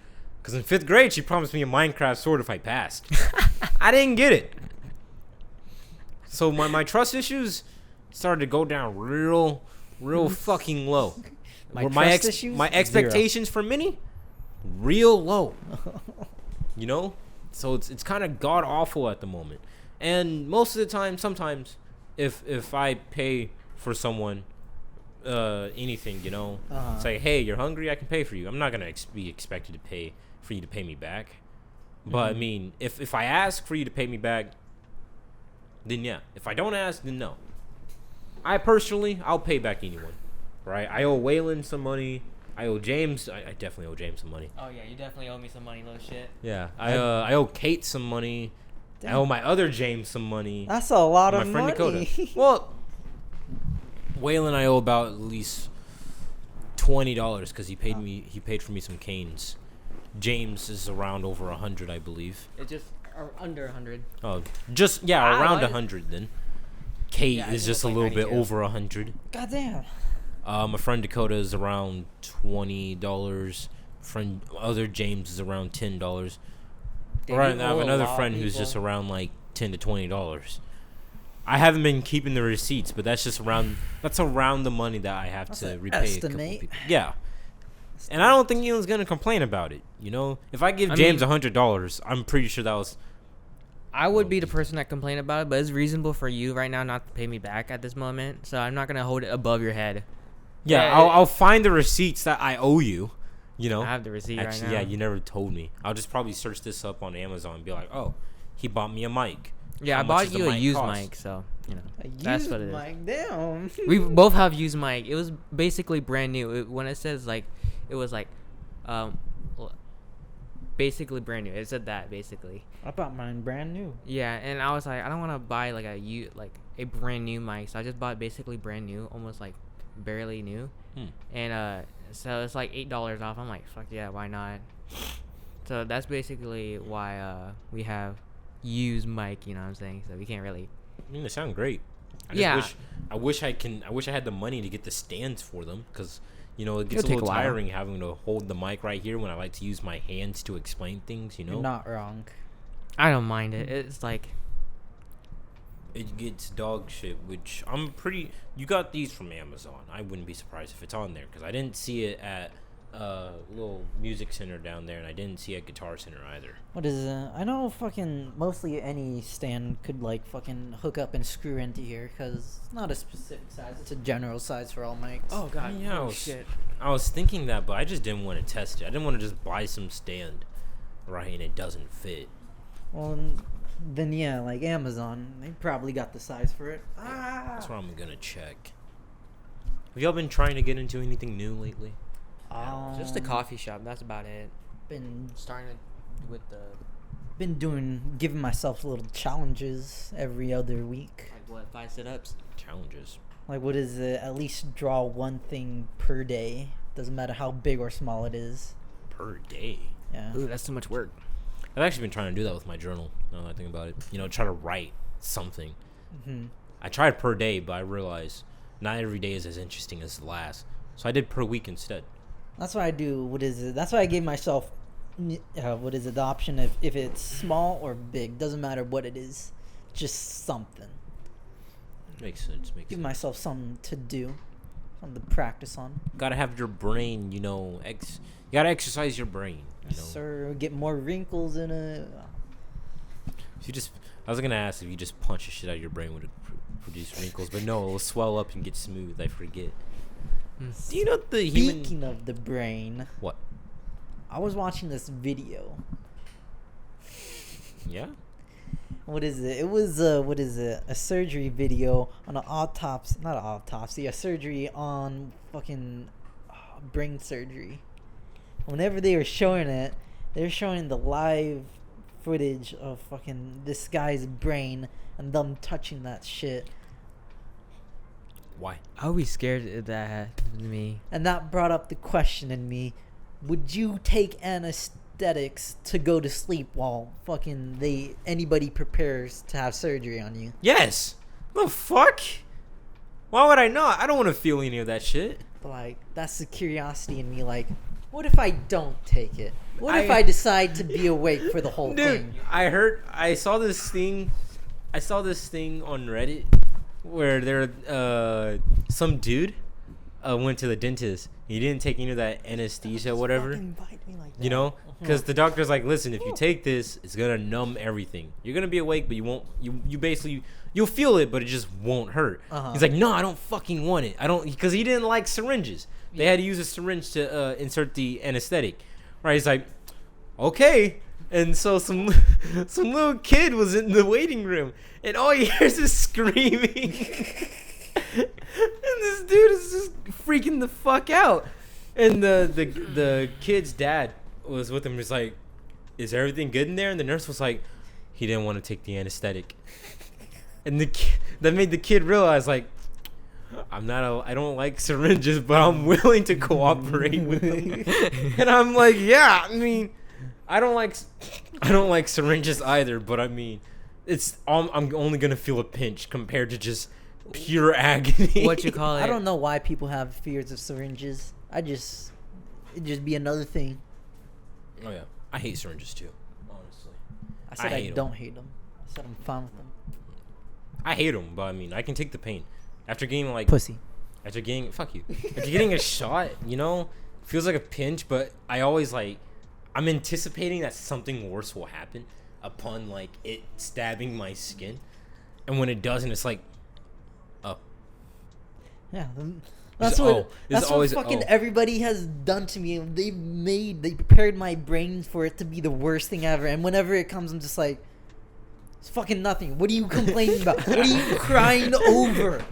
Because in 5th grade, she promised me a Minecraft sword if I passed. I didn't get it. So my trust issues started to go down real fucking low. My issues? My expectations for Minnie, real low. You know? So it's kind of god awful at the moment. And most of the time, sometimes, if I pay for someone anything, you know, say, hey, you're hungry, I can pay for you. I'm not gonna be expected to pay for you to pay me back. But I mean, if I ask for you to pay me back, then yeah. If I don't ask, then no. I personally, I'll pay back anyone, right? I owe Waylon some money. I owe James. I definitely owe James some money. Oh yeah, you definitely owe me some money, little shit. Yeah, I owe Kate some money. Damn. I owe my other James some money. That's a lot my of friend money. Dakota. Well, Waylon, I owe about at least $20 because he paid me. He paid for me some canes. James is around over 100, I believe. It's just under 100. Oh, just around 100 then. Kate Yeah, I is think just it's a like little bit 92. over 100. Goddamn. My friend Dakota is around $20. Other James is around $10. Right, and I have another friend who's just around like $10 to $20. I haven't been keeping the receipts, but that's just around. That's around the money that I have That's to an repay. estimate. A couple people. Yeah, and I don't think anyone's gonna complain about it. You know, if I give James $100, I'm pretty sure that was. I would be the person that complained about it, but it's reasonable for you right now not to pay me back at this moment. So I'm not gonna hold it above your head. Yeah, Yeah, I'll find the receipts that I owe you. You know, I have the receipt actually, right now. yeah, you never told me. I'll just probably search this up on Amazon and be like, oh, he bought me a mic. Yeah, How I much bought does the you a mic used cost? mic, so you know A that's used what it is. mic, damn. We both have used mic. It was basically brand new. When it says like, it was like, basically brand new. It said that basically. I bought mine brand new. Yeah, and I was like, I don't want to buy like a brand new mic, so I just bought basically brand new, almost like barely new. And so it's like $8 off. I'm like, fuck yeah, why not? So that's basically why we have used mic. You know what I'm saying? So we can't really. I mean, they sound great. I wish I had the money to get the stands for them, because you know it gets a It'll take little a while. tiring having to hold the mic right here when I like to use my hands to explain things. You know, You're not wrong. I don't mind it. It's like. it gets dog shit. Which I'm pretty. You got these from Amazon. I wouldn't be surprised if it's on there, because I didn't see it at little music center down there, and I didn't see it at Guitar Center either. What is I know fucking mostly any stand could like fucking hook up and screw into here, because it's not a specific size. It's a general size for all mics. God! Yeah, Oh shit! I was thinking that, but I just didn't want to test it. I didn't want to just buy some stand, right, and it doesn't fit. Well, then yeah, like Amazon, they probably got the size for it. That's what I'm gonna check. Have y'all been trying to get into anything new lately? Just a coffee shop. That's about it. Been Starting with the giving myself little challenges every other week. like what 5 sit-ups. Challenges. Like, what is it? At least draw one thing per day. Doesn't matter how big or small it is. Per day. Yeah. Ooh, that's too much work. I've actually been trying to do that with my journal, now that I think about it. You know, try to write something. Hmm. I tried per day, but I realized not every day is as interesting as the last. So I did per week instead. That's what I do. What is it? That's why I gave myself, what is it? The option if it's small or big. Doesn't matter what it is. Just something. Makes sense. Give myself something to do, something to practice on. Gotta have your brain, you know. You gotta exercise your brain. You know? Sir, get more wrinkles in it. If I was gonna ask if you just punch the shit out of your brain would it produce wrinkles, but no, it'll swell up and get smooth. I forget. Do you know the human? Speaking of the brain, What? I was watching this video. Yeah. What is it? It was a surgery video on an autopsy, not an autopsy, a surgery on fucking brain surgery. Whenever they were showing it, they were showing the live footage of fucking this guy's brain and them touching that shit. Why? I would be scared if that happened to me. And that brought up the question in me: would you take anesthetics to go to sleep while fucking anybody prepares to have surgery on you? Yes. The fuck? Why would I not? I don't want to feel any of that shit. But like, that's the curiosity in me. Like, what if I don't take it? What if I decide to be awake for the whole thing? I saw this thing on Reddit where some dude went to the dentist. He didn't take any of that anesthesia, whatever. Bite me like that. You know, because the doctor's like, listen, if you take this, it's gonna numb everything. You're gonna be awake, but you won't. You basically you'll feel it, but it just won't hurt. He's like, no, I don't fucking want it. I don't, because he didn't like syringes. They had to use a syringe to insert the anesthetic. Right? He's like, okay. And so some little kid was in the waiting room, and all he hears is screaming. And this dude is just freaking the fuck out. And the kid's dad was with him. He's like, is everything good in there? And the nurse was like, he didn't want to take the anesthetic. And that made the kid realize, like, I don't like syringes, but I'm willing to cooperate with them. And I'm like, yeah, I mean, I don't like syringes either, but I mean, I'm only gonna feel a pinch compared to just pure agony. What you call it? I don't know why people have fears of syringes. It'd just be another thing. Oh yeah, I hate syringes too. Honestly, I said I don't hate them. I said I'm fine with them. I hate them, but I mean, I can take the pain. After getting like pussy. After getting fuck you. After getting a shot, you know, feels like a pinch, but I always I'm anticipating that something worse will happen upon like it stabbing my skin, and when it doesn't, it's like, oh. Yeah. That's what fucking everybody has done to me. They prepared my brain for it to be the worst thing ever. And whenever it comes, I'm just like, it's fucking nothing. What are you complaining about? What are you crying over?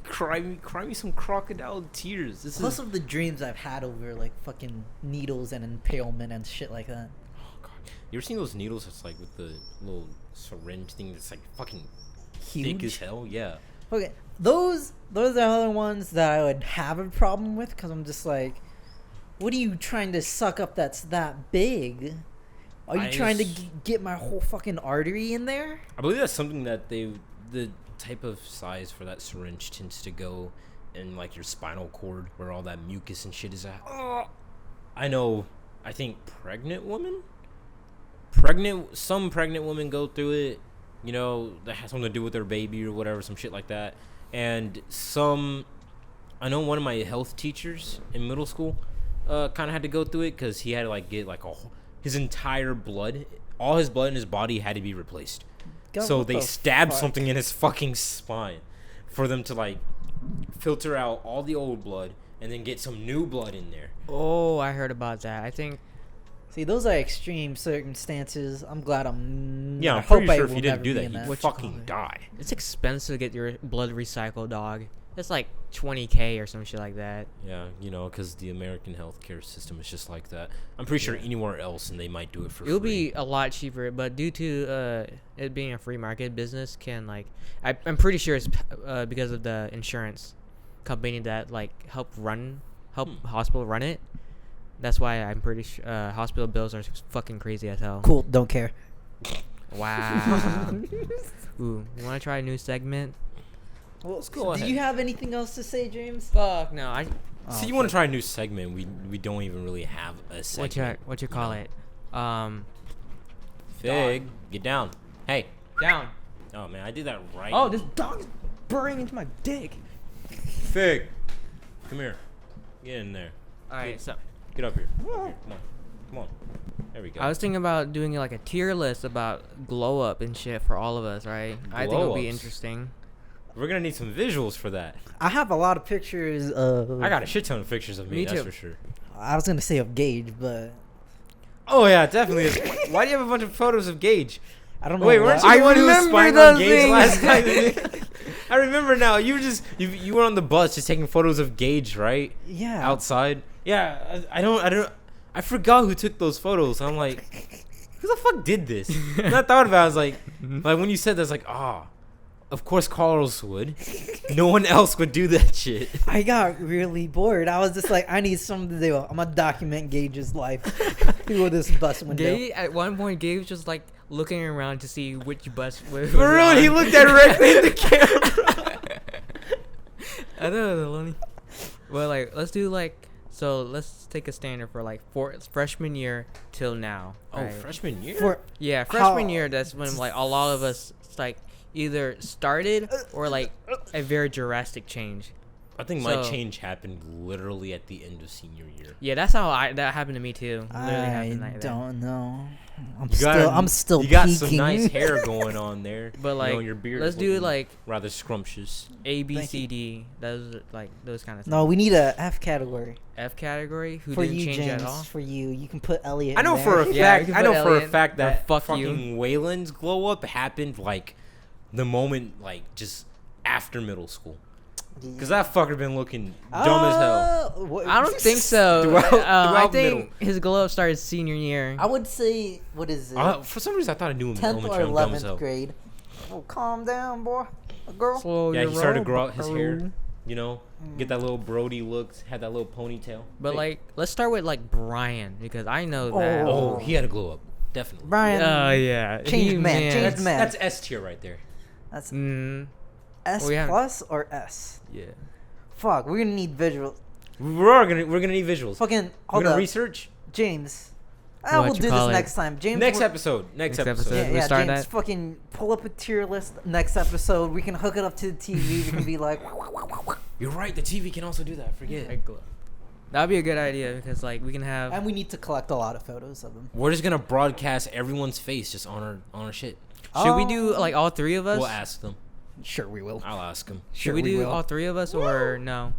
Cry me some crocodile tears. Plus of the dreams I've had over like fucking needles and impalement and shit like that. Oh god. You ever seen those needles that's like with the little syringe thing that's like fucking huge thick as hell? Yeah. Okay, those are the other ones that I would have a problem with, because I'm just like, what are you trying to suck up that's that big? Are you trying to get my whole fucking artery in there? I believe that's something that the type of size for that syringe tends to go in like your spinal cord, where all that mucus and shit is at. I think some pregnant women go through it. You know, that has something to do with their baby or whatever, some shit like that. And I know one of my health teachers in middle school kind of had to go through it, because he had to like get like his entire blood, all his blood in his body had to be replaced. So they stabbed something in his fucking spine for them to like filter out all the old blood and then get some new blood in there. Oh, I heard about that. I think. See, those are extreme circumstances. I'm glad I'm. Yeah, I'm pretty sure if you didn't do that, you'd fucking die. It's expensive to get your blood recycled, dog. It's like $20,000 or some shit like that. Yeah, you know, because the American healthcare system is just like that. I'm pretty sure anywhere else, and they might do it for free. It'll be a lot cheaper, but due to it being a free market, business can like. I'm pretty sure it's because of the insurance company that like help hospital run it. That's why I'm pretty sure hospital bills are fucking crazy as hell. Cool, don't care. Wow. Ooh, you want to try a new segment? Well, do you have anything else to say, James? Fuck no. So you want to try a new segment? We don't even really have a segment. What you call it? Fig, get down. Hey. Down. Oh man, I did that right. Oh, this dog is burrowing into my dick. Fig, come here. Get in there. All right, so Get up here. Come on. Come on. There we go. I was thinking about doing like a tier list about glow up and shit for all of us, right? I think it would be Glow-ups. interesting. We're gonna need some visuals for that. I have a lot of pictures of. I got a shit ton of pictures of me. Me That's too. for sure. I was gonna say of Gage, but Oh yeah, it definitely is. Why do you have a bunch of photos of Gage? I don't know. Wait, why. weren't you I the one who was remember spying on those Gage things. last night? I remember now. You were on the bus just taking photos of Gage, right? Yeah. Outside. Yeah, I forgot who took those photos. I'm like, who the fuck did this? And I thought about it, I was like when you said that, I was like, of course Carlos would. No one else would do that shit. I got really bored. I was just like, I need something to do. I'm gonna document Gage's life through this bus window. At one point, Gabe was just like looking around to see which bus was For real, he looked directly in the camera. I know, Lonnie. Well, like, let's do like, so let's take a standard for like freshman year till now. Oh, right? freshman year? For Yeah, freshman How- year. That's when like a lot of us like either started or like a very drastic change. I think my So- change happened literally at the end of senior year. Yeah, that's how that happened to me too. Literally I happened like that. don't know. I'm You still You got peaking. some nice hair going on there. But like, you know, your beard let's do like rather scrumptious. A, B, Thank C, you. D. Those like those kind of things. No, we need a F category F category. Who for didn't you, change James. at all? For you can put Elliot. I know in for a there. Yeah, we fact. can I put know for a Elliot, fact that fuck you. fucking Waylon's glow up happened like the moment, like just after middle school. Cause that fucker been looking dumb as hell. I don't think so. Throughout- I throughout think middle. his glow up started senior year. I would say, what is it? For some reason, I thought I knew him in 10th or elementary. I'm dumb as 11th hell. grade. Oh, calm down, boy. Girl. Slow Yeah, your he started to roll, grow out his hair. buckaroo. You know, get that little Brody look, had that little ponytail. But Hey. like, let's start with like Brian because I know that. Oh, he had to glow up, definitely. Brian. Yeah. Changed He- man, changed That's, man. that's S tier right there. That's Mm, S we have- plus or S? yeah. Fuck, we're gonna need visuals. We're gonna need visuals. Fucking, We're hold gonna up. research James. What We'll you do call this it? next time. James. next we're- episode. Next Next episode. episode. Yeah, We yeah, start James, that? fucking pull up a tier list next episode. We can hook it up to the TV. We can be like, You're right. The TV can also do that. Forget. Like, that'd be a good idea because like we can have. and we need to collect a lot of photos of them. We're just gonna broadcast everyone's face just on our shit. Should we do like all three of us? We'll ask them. Sure, we will. I'll ask them. Should Sure, we do will. all three of us or no?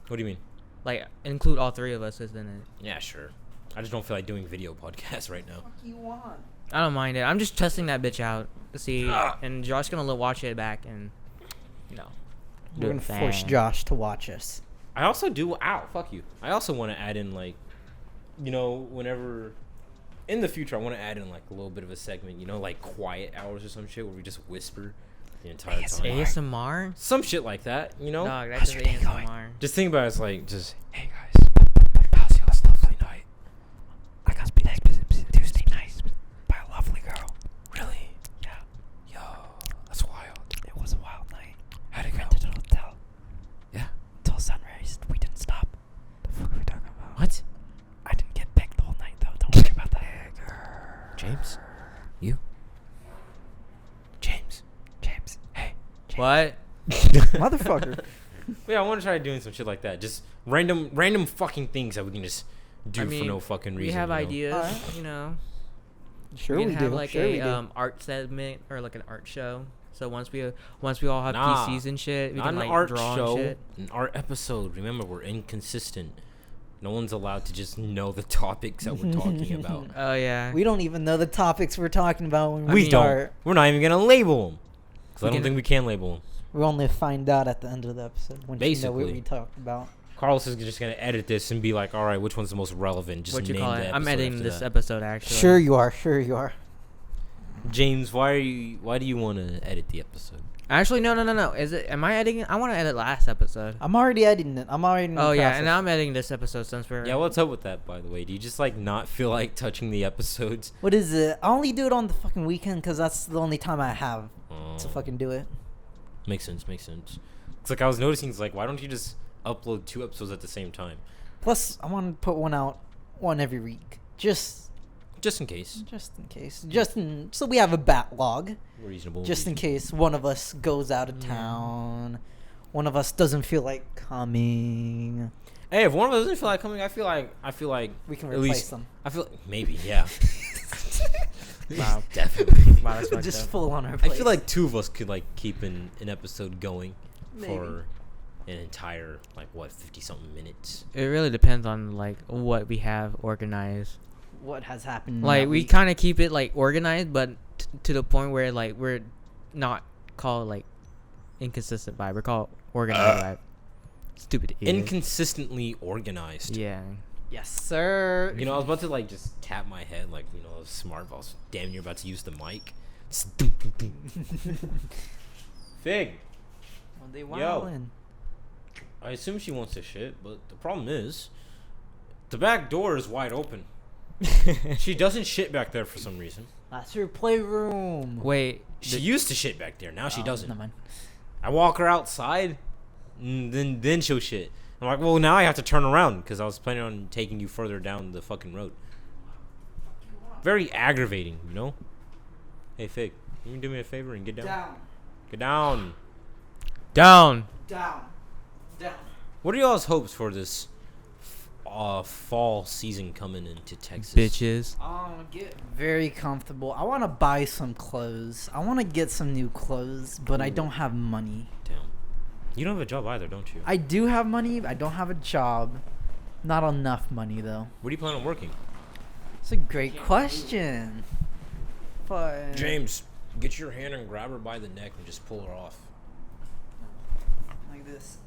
What do you mean? Like include all three of us in it. Yeah, sure. I just don't feel like doing video podcasts right now. What do you want? I don't mind it. I'm just testing that bitch out to see, and Josh's gonna watch it back and, you know, do We're a gonna force thing. Josh to watch us. I also do. Ow, fuck you. I also want to add in like, you know, whenever in the future I want to add in like a little bit of a segment. You know, like quiet hours or some shit where we just whisper the entire time. ASMR. Some shit like that. You know. Dog, that's just ASMR. Just think about it. It's like just hey guys, how's your lovely night? I got Tuesday night by a lovely girl. Really? Yeah. Yo, that's wild. It was a wild night. How'd it go? Rented an hotel Yeah. till sunrise. We didn't stop. The fuck are we talking about? What? I didn't get pegged the whole night though. Don't worry about that. James? You? James? Hey. What? Motherfucker. Yeah, I want to try doing some shit like that. Just random fucking things that we can just do I for mean, no fucking reason. We have you know? ideas, Alright. you know. Sure we we can have do. like Sure we a do. art segment or like an art show. So once we all have Nah, PCs and shit, we Not can an like art draw show, and shit. an art episode. Remember, we're inconsistent. No one's allowed to just know the topics that we're talking about. Oh yeah. We don't even know the topics we're talking about when We we don't. start. We're not even gonna label them. Cause I We don't can- think we can label them. We only find out at the end of the episode when you know Basically. what we talked about. Carlos is just gonna edit this and be like, "All right, which one's the most relevant?" Just What you name call the it? I'm episode editing after this that. episode actually. Sure you are. Sure you are. James, why do you want to edit the episode? Actually, no. Is it? Am I editing? I want to edit last episode. I'm already editing it. I'm already in the Oh yeah, process. and now I'm editing this episode since we're. Yeah, what's up with that, by the way? Do you just like not feel like touching the episodes? What is it? I only do it on the fucking weekend because that's the only time I have Oh, to fucking do it. makes sense. It's like I was noticing. It's like, why don't you just upload 2 episodes at the same time, Plus, I want to put one every week, just just in case. in case, so we have a backlog, Reasonable. just in case one of us goes out of Yeah. town, one of us doesn't feel like coming. Hey, if one of us doesn't feel like coming, I feel like We can at replace least them. I feel maybe yeah. Wow. Definitely. Wow, that's fucked Just up. full on our I place. feel like 2 of us could like keep an episode going Maybe. for an entire like what 50 something minutes. It really depends on like what we have organized. what has happened. Like that we week. kind of keep it like organized, but to the point where like we're not called like inconsistent vibe. We're called organized vibe. Stupid idiot. Inconsistently organized. Yeah. Yes, sir. You know, I was about to like just tap my head like, you know, I was smart. I was damn near about to use the mic. Fig. Well, they Yo. wildin'. I assume she wants to shit, but the problem is the back door is wide open. She doesn't shit back there for some reason. That's her playroom. Wait. She used to shit back there. Now she doesn't. Never mind. I walk her outside, and then she'll shit. I'm like, well, now I have to turn around because I was planning on taking you further down the fucking road. Very aggravating, you know? Hey, Fig, you can do me a favor and get down? Down. Get down. Down. Down. Down. What are y'all's hopes for this fall season coming into Texas? Bitches. Get very comfortable. I want to buy some clothes. I want to get some new clothes, but I don't have money. Damn. You don't have a job either, don't you? I do have money. I don't have a job. Not enough money though. Where do you plan on working? It's a great question. But James, get your hand and grab her by the neck and just pull her off. like this.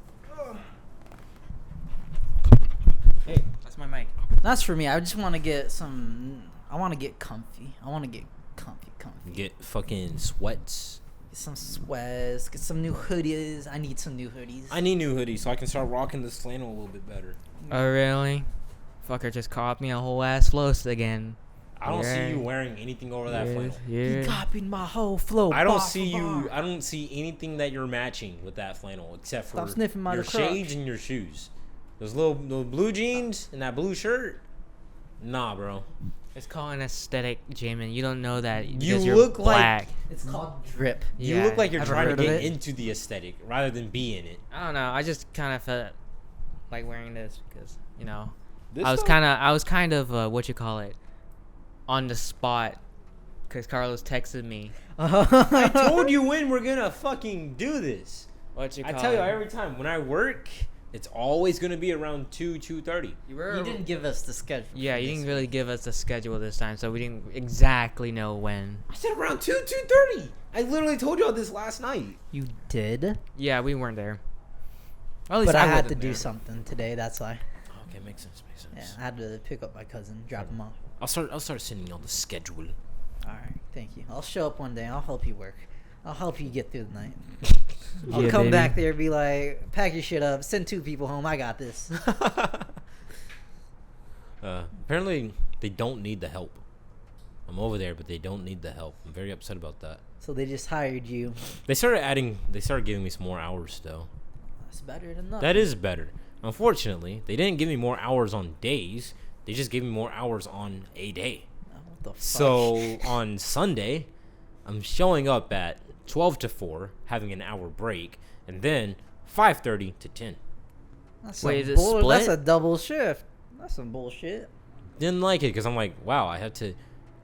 Hey, that's my mic. That's for me. I just want to get some. I want to get comfy. I want to get comfy. Get fucking sweats. Get some sweats. Get some new hoodies. I need some new hoodies. I need new hoodies so I can start rocking this flannel a little bit better. Oh really? Fucker just caught me a whole ass float again. I don't see Yeah. you wearing anything over that flannel. He Yeah. copied my whole flow. I don't bar see for you. bar. I don't see anything that you're matching with that flannel except for Stop sniffing my your crotch. shades and your shoes. Those little blue jeans and that blue shirt. Nah, bro. It's called an aesthetic, Jamin. You don't know that You because you're look like- black. It's called drip. You Yeah, look like you're ever trying to heard of get it? into the aesthetic rather than be in it. I don't know. I just kind of felt like wearing this because you know This I was stuff? kind of what you call it, on the spot, because Carlos texted me. I told you when we're gonna fucking do this. What you I call tell you it? every time when I work, it's always gonna be around 2:30. You were. You didn't give us the schedule. Yeah, for you this didn't really week. give us the schedule this time, so we didn't exactly know when. I said around 2:30. I literally told y'all this last night. You did, Yeah, we weren't there. Or at least but I had wasn't to do there. something today. That's why. Okay, makes sense. Yeah, I had to pick up my cousin, drop him off. I'll start sending y'all the schedule. All right, thank you. I'll show up one day. I'll help you work. I'll help you get through the night. I'll Yeah, come baby. back there and be like, pack your shit up, send 2 people home. I got this. Apparently, they don't need the help. I'm over there, but they don't need the help. I'm very upset about that. So they just hired you. They started giving me some more hours though. That's better than nothing. That is better. Unfortunately, they didn't give me more hours on days. They just gave me more hours on a day. Oh, what the fuck? So on Sunday, I'm showing up at 12 to 4, having an hour break, and then 5:30 to 10. That's Wait, some is it split? That's a double shift. That's some bullshit. Didn't like it because I'm like, wow, I have to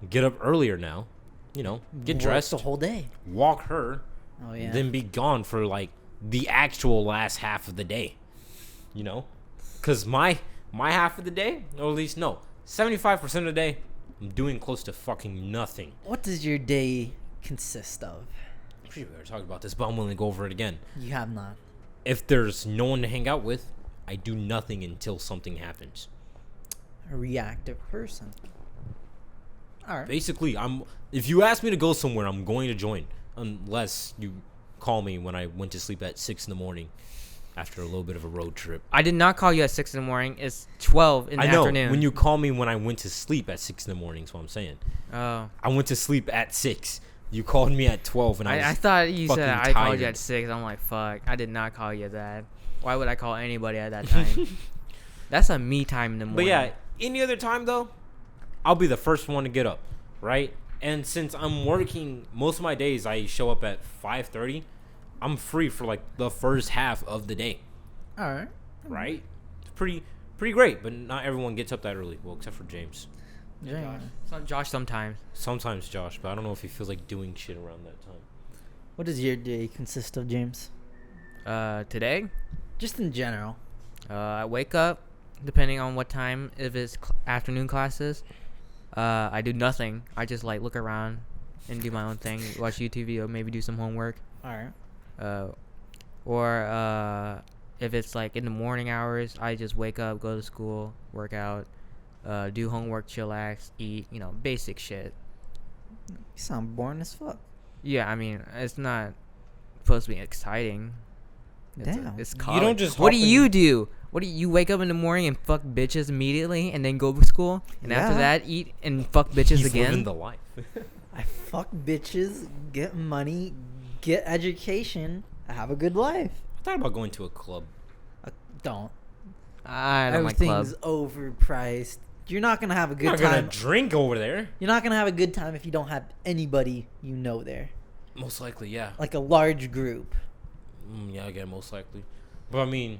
get up earlier now. You know, get Work dressed, the whole day. walk her, Oh yeah. then be gone for like the actual last half of the day. You know, because my half of the day, or at least no, 75% of the day, I'm doing close to fucking nothing. What does your day consist of? I'm sure we already talked about this, but I'm willing to go over it again. You have not. If there's no one to hang out with, I do nothing until something happens. A reactive person. All right. Basically, if you ask me to go somewhere, I'm going to join, unless you call me when I went to sleep at 6 in the morning after a little bit of a road trip. I did not call you at 6 in the morning. It's 12 in the I know afternoon. when you call me when I went to sleep at 6 in the morning. Is what I'm saying. Oh. I went to sleep at 6. You called me at 12, and I I was thought you said fucking I called you tired. at 6. I'm like, fuck. I did not call you that. Why would I call anybody at that time? That's a me time in the morning. But yeah, any other time though, I'll be the first one to get up, right? And since I'm working most of my days, I show up at 5:30. I'm free for like the first half of the day, All right. right? It's pretty great. But not everyone gets up that early. Well, except for James. Josh. Josh sometimes. Sometimes Josh, but I don't know if he feels like doing shit around that time. What does your day consist of, James? Today, Just in general. I wake up, depending on what time. If it's afternoon classes, I do nothing. I just like look around and do my own thing, watch YouTube video, maybe do some homework. All right. Or if it's like in the morning hours, I just wake up, go to school, work out, do homework, chillax, eat, basic shit. You sound boring as fuck. Yeah, I mean, it's not supposed to be exciting. Damn. It's You college. don't just What do hop in- you do? What do you wake up in the morning and fuck bitches immediately, and then go to school, and after Yeah. that eat and fuck bitches He's again? living the life. I fuck bitches, get money, get education, I have a good life. I thought about going to a club. Don't. I don't like club. Everything's overpriced. You're not gonna have a I'm good not gonna time. drink over there. You're not gonna have a good time if you don't have anybody you know there, Most likely, yeah. like a large group. Yeah, again, most likely. But I mean,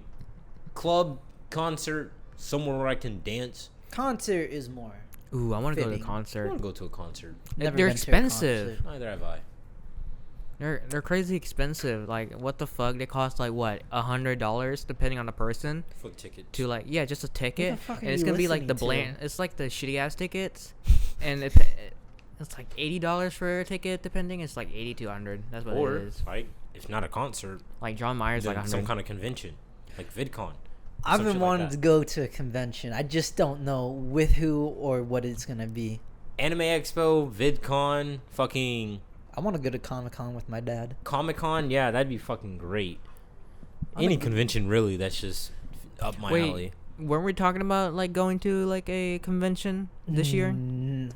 club, concert, somewhere where I can dance. Concert is more. Ooh, I want to go to a Fitting. I concert. want to go to a concert. Never They're been to a expensive. concert. Neither have I. They're crazy expensive. Like, what the fuck? They cost like what, $100 depending on the person. Foot ticket. To like, yeah, just a ticket, fuck are and it's you gonna be like the listening to? bland. It's like the shitty ass tickets, and it's like $80 for a ticket depending. It's like 80 to 100. That's what Or, it is. right, if not a concert, Like John Myers, then like 100. some kind of convention, like VidCon. I've some been shit like wanting that. to go to a convention. I just don't know with who or what it's gonna be. Anime Expo, VidCon, fucking I want to go to Comic-Con with my dad. Comic-Con. Yeah, that'd be fucking great. I'm Any a- convention, really, that's just up my Wait, alley. weren't we talking about like going to like a convention this year?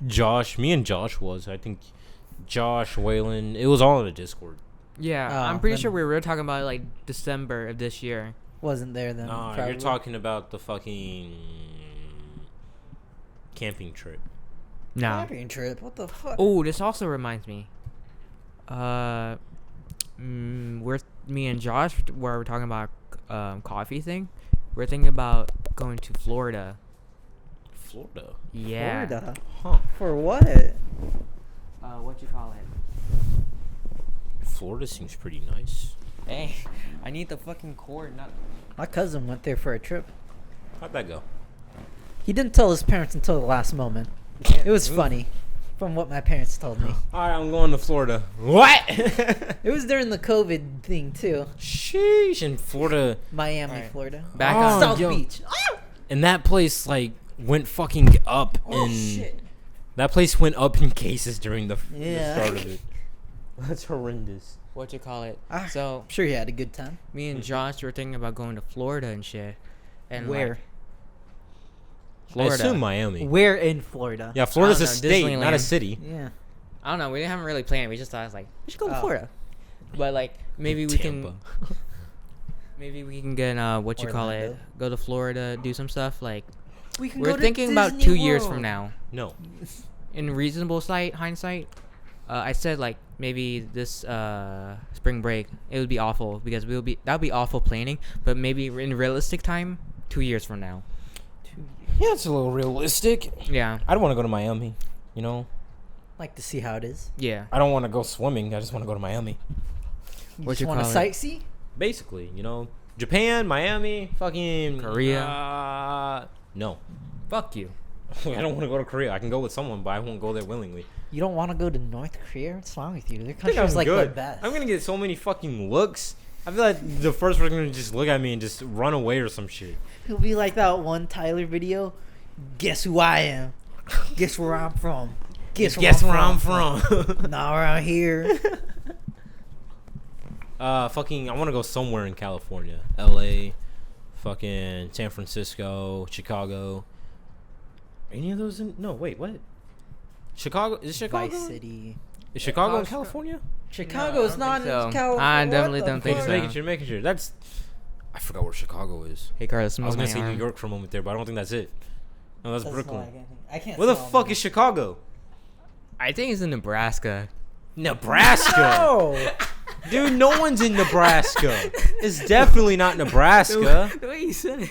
Josh, me and Josh was. I think Josh, Waylon, it was all in the Discord. Yeah, Oh, I'm pretty then- sure we were talking about like December of this year. Wasn't there then. Nah, probably. you're talking about the fucking camping trip. No. Camping trip. What the fuck? Oh, this also reminds me. We're me and Josh where we're talking about coffee thing. We're thinking about going to Florida. Florida. Yeah. Florida. Huh. For what? What you call it? Florida seems pretty nice. Hey, I need the fucking cord, not. My cousin went there for a trip. How'd that go? He didn't tell his parents until the last moment. It was funny, from what my parents told me. All right, I'm going to Florida. What? It was during the COVID thing too. Sheesh, in Florida. Miami, Alright. Florida. Back Oh, on. South yo. Beach. And that place, like, went fucking up. Oh in, shit. That place went up in cases during the Yeah. start of it. That's horrendous. What you call it? Ah, So I'm sure he had a good time. me and Josh were thinking about going to Florida and shit. And Where? Like, I Florida. assume Miami. Where in Florida? Yeah, Florida's a I don't know, state, not a Disneyland. city. Yeah. I don't know. We haven't really planned. We just thought it's like we should go to Oh. Florida. But like maybe we can. Maybe we can get what you call it. Orlando. Go to Florida, do some stuff. Like We can we're go to thinking about Disney 2 years World. from now. No. In reasonable hindsight, I said like maybe this spring break it would be awful because that would be awful planning. But maybe in realistic time, 2 years from now. Yeah, it's a little realistic. Yeah, I don't want to go to Miami, you know? Like to see how it is. yeah. I don't want to go swimming. I just want to go to Miami. You What just you want to call it? sightsee? Basically, you know? Japan, Miami, fucking... Korea. No. Fuck you. I don't want to go to Korea. I can go with someone, but I won't go there willingly. You don't want to go to North Korea? What's wrong with you? Their I think country's I'm like good. the best. I'm going to get so many fucking looks. I feel like the first person going to just look at me and just run away or some shit. He'll be like that one Tyler video. Guess who I am? Guess where I'm from? Guess where I'm from. Not around here. Fucking, I want to go somewhere in California. LA, fucking San Francisco, Chicago. Any of those in? No, wait, what? Chicago? Is it Chicago? Vice City. Is Chicago in Chicago. California? Chicago's don't not think so. in California. I definitely What the don't think fuck? Just making sure. That's. I forgot where Chicago is. Hey, Carlos, I was smell gonna my say arm. New York for a moment there, but I don't think that's it. No, that's That's Brooklyn. why I can't. Where the smell fuck them. is Chicago? I think it's in Nebraska. Nebraska. No. Dude, no one's in Nebraska. It's definitely not Nebraska. The way you said it.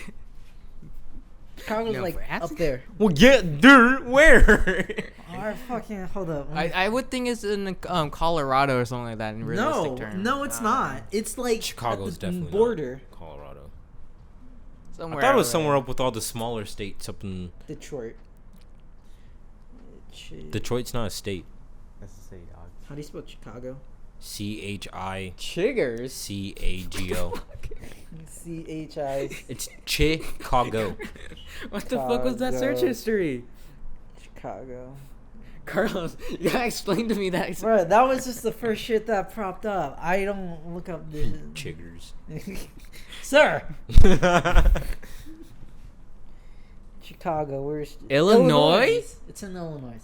Chicago's like Nebraska? up there. Well, get dirt where? Alright, fucking hold up. I would think it's in Colorado or something like that in realistic no, terms. no, it's not. It's like Chicago's at the definitely border. not Colorado. Somewhere I thought it was out somewhere there. up with all the smaller states up in Detroit. Detroit's not a state. That's the city, dog. How do you spell Chicago? CHICAGO. Chiggers. CHI. It's Chicago. What the fuck was that search Chicago. history? Chicago. Carlos, you gotta explain to me that. Bro, that was just the first shit that propped up. I don't look up the Chiggers. Sir. Chicago, where's Illinois? It's in Illinois.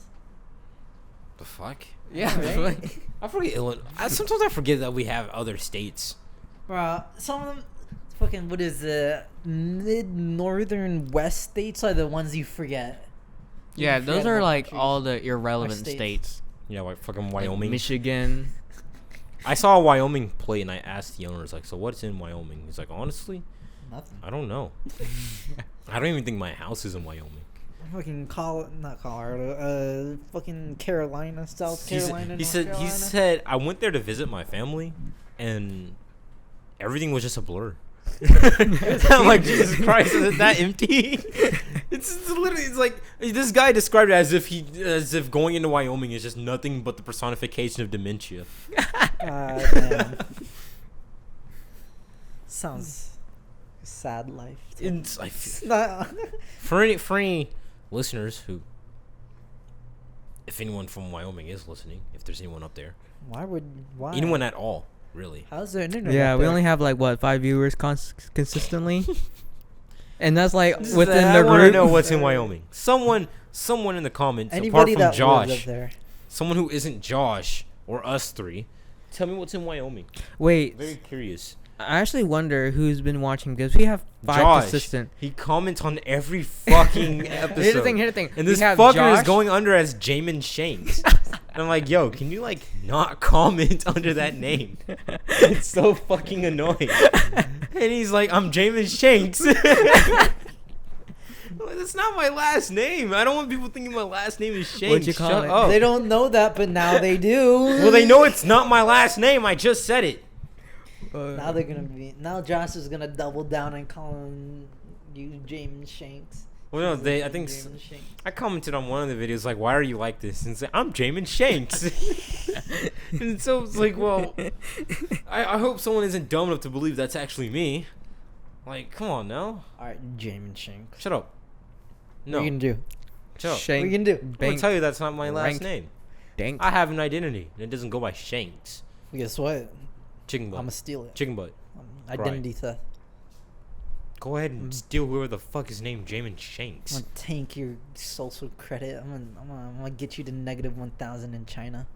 The fuck? Yeah, Right? I forget Illinois. Sometimes I forget that we have other states. Bro, some of them fucking what is the mid northern west states are the ones you forget. yeah, You those forget are about like countries. all the irrelevant states. states. Yeah, like fucking Like Wyoming. Michigan. I saw a Wyoming plate and I asked the owners, like, so what's in Wyoming? He's like, honestly, Nothing. I don't know. I don't even think my house is in Wyoming. Fucking not Colorado, fucking Carolina, South He said- Carolina. he North said Carolina. he said I went there to visit my family and everything was just a blur. I'm like, Jesus Christ, is it that empty? It's literally, it's like this guy described it as if going into Wyoming is just nothing but the personification of dementia. Damn. Sounds a sad life. It's, I It's feel, not- for any listeners who, if anyone from Wyoming is listening, if there's anyone up there, why? anyone at all, really. How's there an internet? Yeah, up we there? only have like what 5 viewers consistently, and that's like Just within I the want to group. know what's in Wyoming. Someone in the comments, Anybody apart that from lives Josh, up there. someone who isn't Josh or us three, tell me what's in Wyoming. Wait, Very curious. I actually wonder who's been watching because we have 5 Josh. consistent. He comments on every fucking episode. Here's the thing. Here's the thing. And We this have fucker Josh. is going under as Jamin Shanks. And I'm like, yo, can you like not comment under that name? It's so fucking annoying. And he's like, I'm Jamin Shanks. Like, that's not my last name. I don't want people thinking my last name is Shanks. What'd you call Shut it? up. They don't know that, but now they do. Well, they know it's not my last name. I just said it. Now they're gonna be. Now Josh is gonna double down and call you James Shanks. Well, no, they. I think James Shanks. I commented on one of the videos like, "Why are you like this?" And say, "I'm Jamin Shanks." And so it's like, well, I hope someone isn't dumb enough to believe that's actually me. Like, come on now, All right, James Shanks. shut up. No, What are you gonna do? shut up. What are you gonna do? I'm gonna Bank tell you that's not my last ranked. name. Dank. I have an identity, and it doesn't go by Shanks. Guess what? Chicken butt. I'm gonna steal it. Chicken butt. Identity theft. Go ahead and steal whoever the fuck is named Jamin Shanks. I'm gonna tank your social credit. I'm gonna get you to negative 1,000 in China.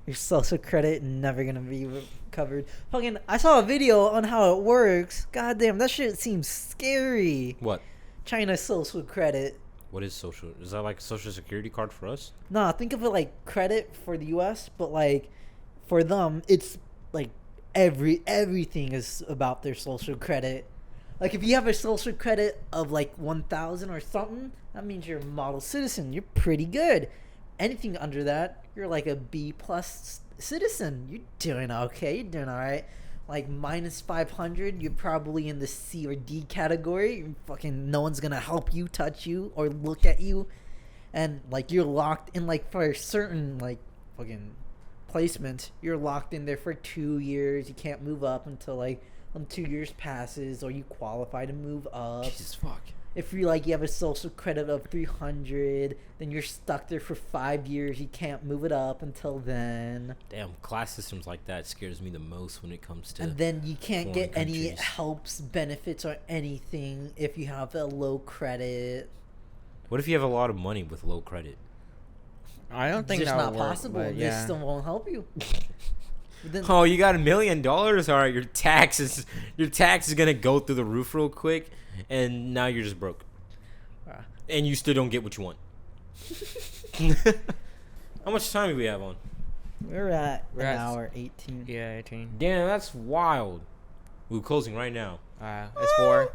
Your social credit never gonna be recovered. Fucking, I saw a video on how it works. God damn, that shit seems scary. What? China social credit. What is social? Is that like a social security card for us? Nah, think of it like credit for the U.S., but like for them, it's like everything is about their social credit. Like if you have a social credit of like 1,000 or something, that means you're a model citizen. You're pretty good. Anything under that, you're like a B plus citizen. You're doing okay. You're doing all right. Like minus 500, you're probably in the C or D category. You're fucking no one's gonna help you, touch you, or look at you, and like you're locked in. Like for a certain like fucking placement, you're locked in there for 2 years. You can't move up until like 2 years passes, or you qualify to move up. Jesus fuck. If you like you have a social credit of 300, then you're stuck there for 5 years. You can't move it up until then. Damn, class systems like that scares me the most when it comes to. And then you can't foreign get any countries. helps, benefits, or anything if you have a low credit. What if you have a lot of money with low credit? I don't think It's that just not would work, possible. but They yeah. still won't help you. Then, Oh, you got $1 million? All right, your tax is gonna go through the roof real quick, and now you're just broke, and you still don't get what you want. How much time do we have on? we're at We're an at- hour 18. Yeah, 18. Damn, that's wild. We're closing right now. It's 4.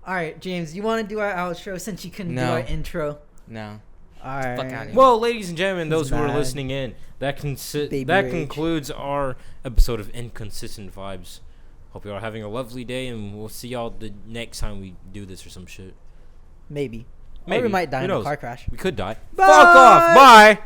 All right, James, you want to do our outro since you couldn't do No. our intro? No. All right. Fuck outta here. Well, ladies and gentlemen, He's those who are mad. listening in, that Baby that rage. concludes our episode of Inconsistent Vibes. Hope you all are having a lovely day, and we'll see y'all the next time we do this or some shit. Maybe. Or Maybe. we might die Who in a knows? car crash. We could die. Bye. Fuck off. Bye.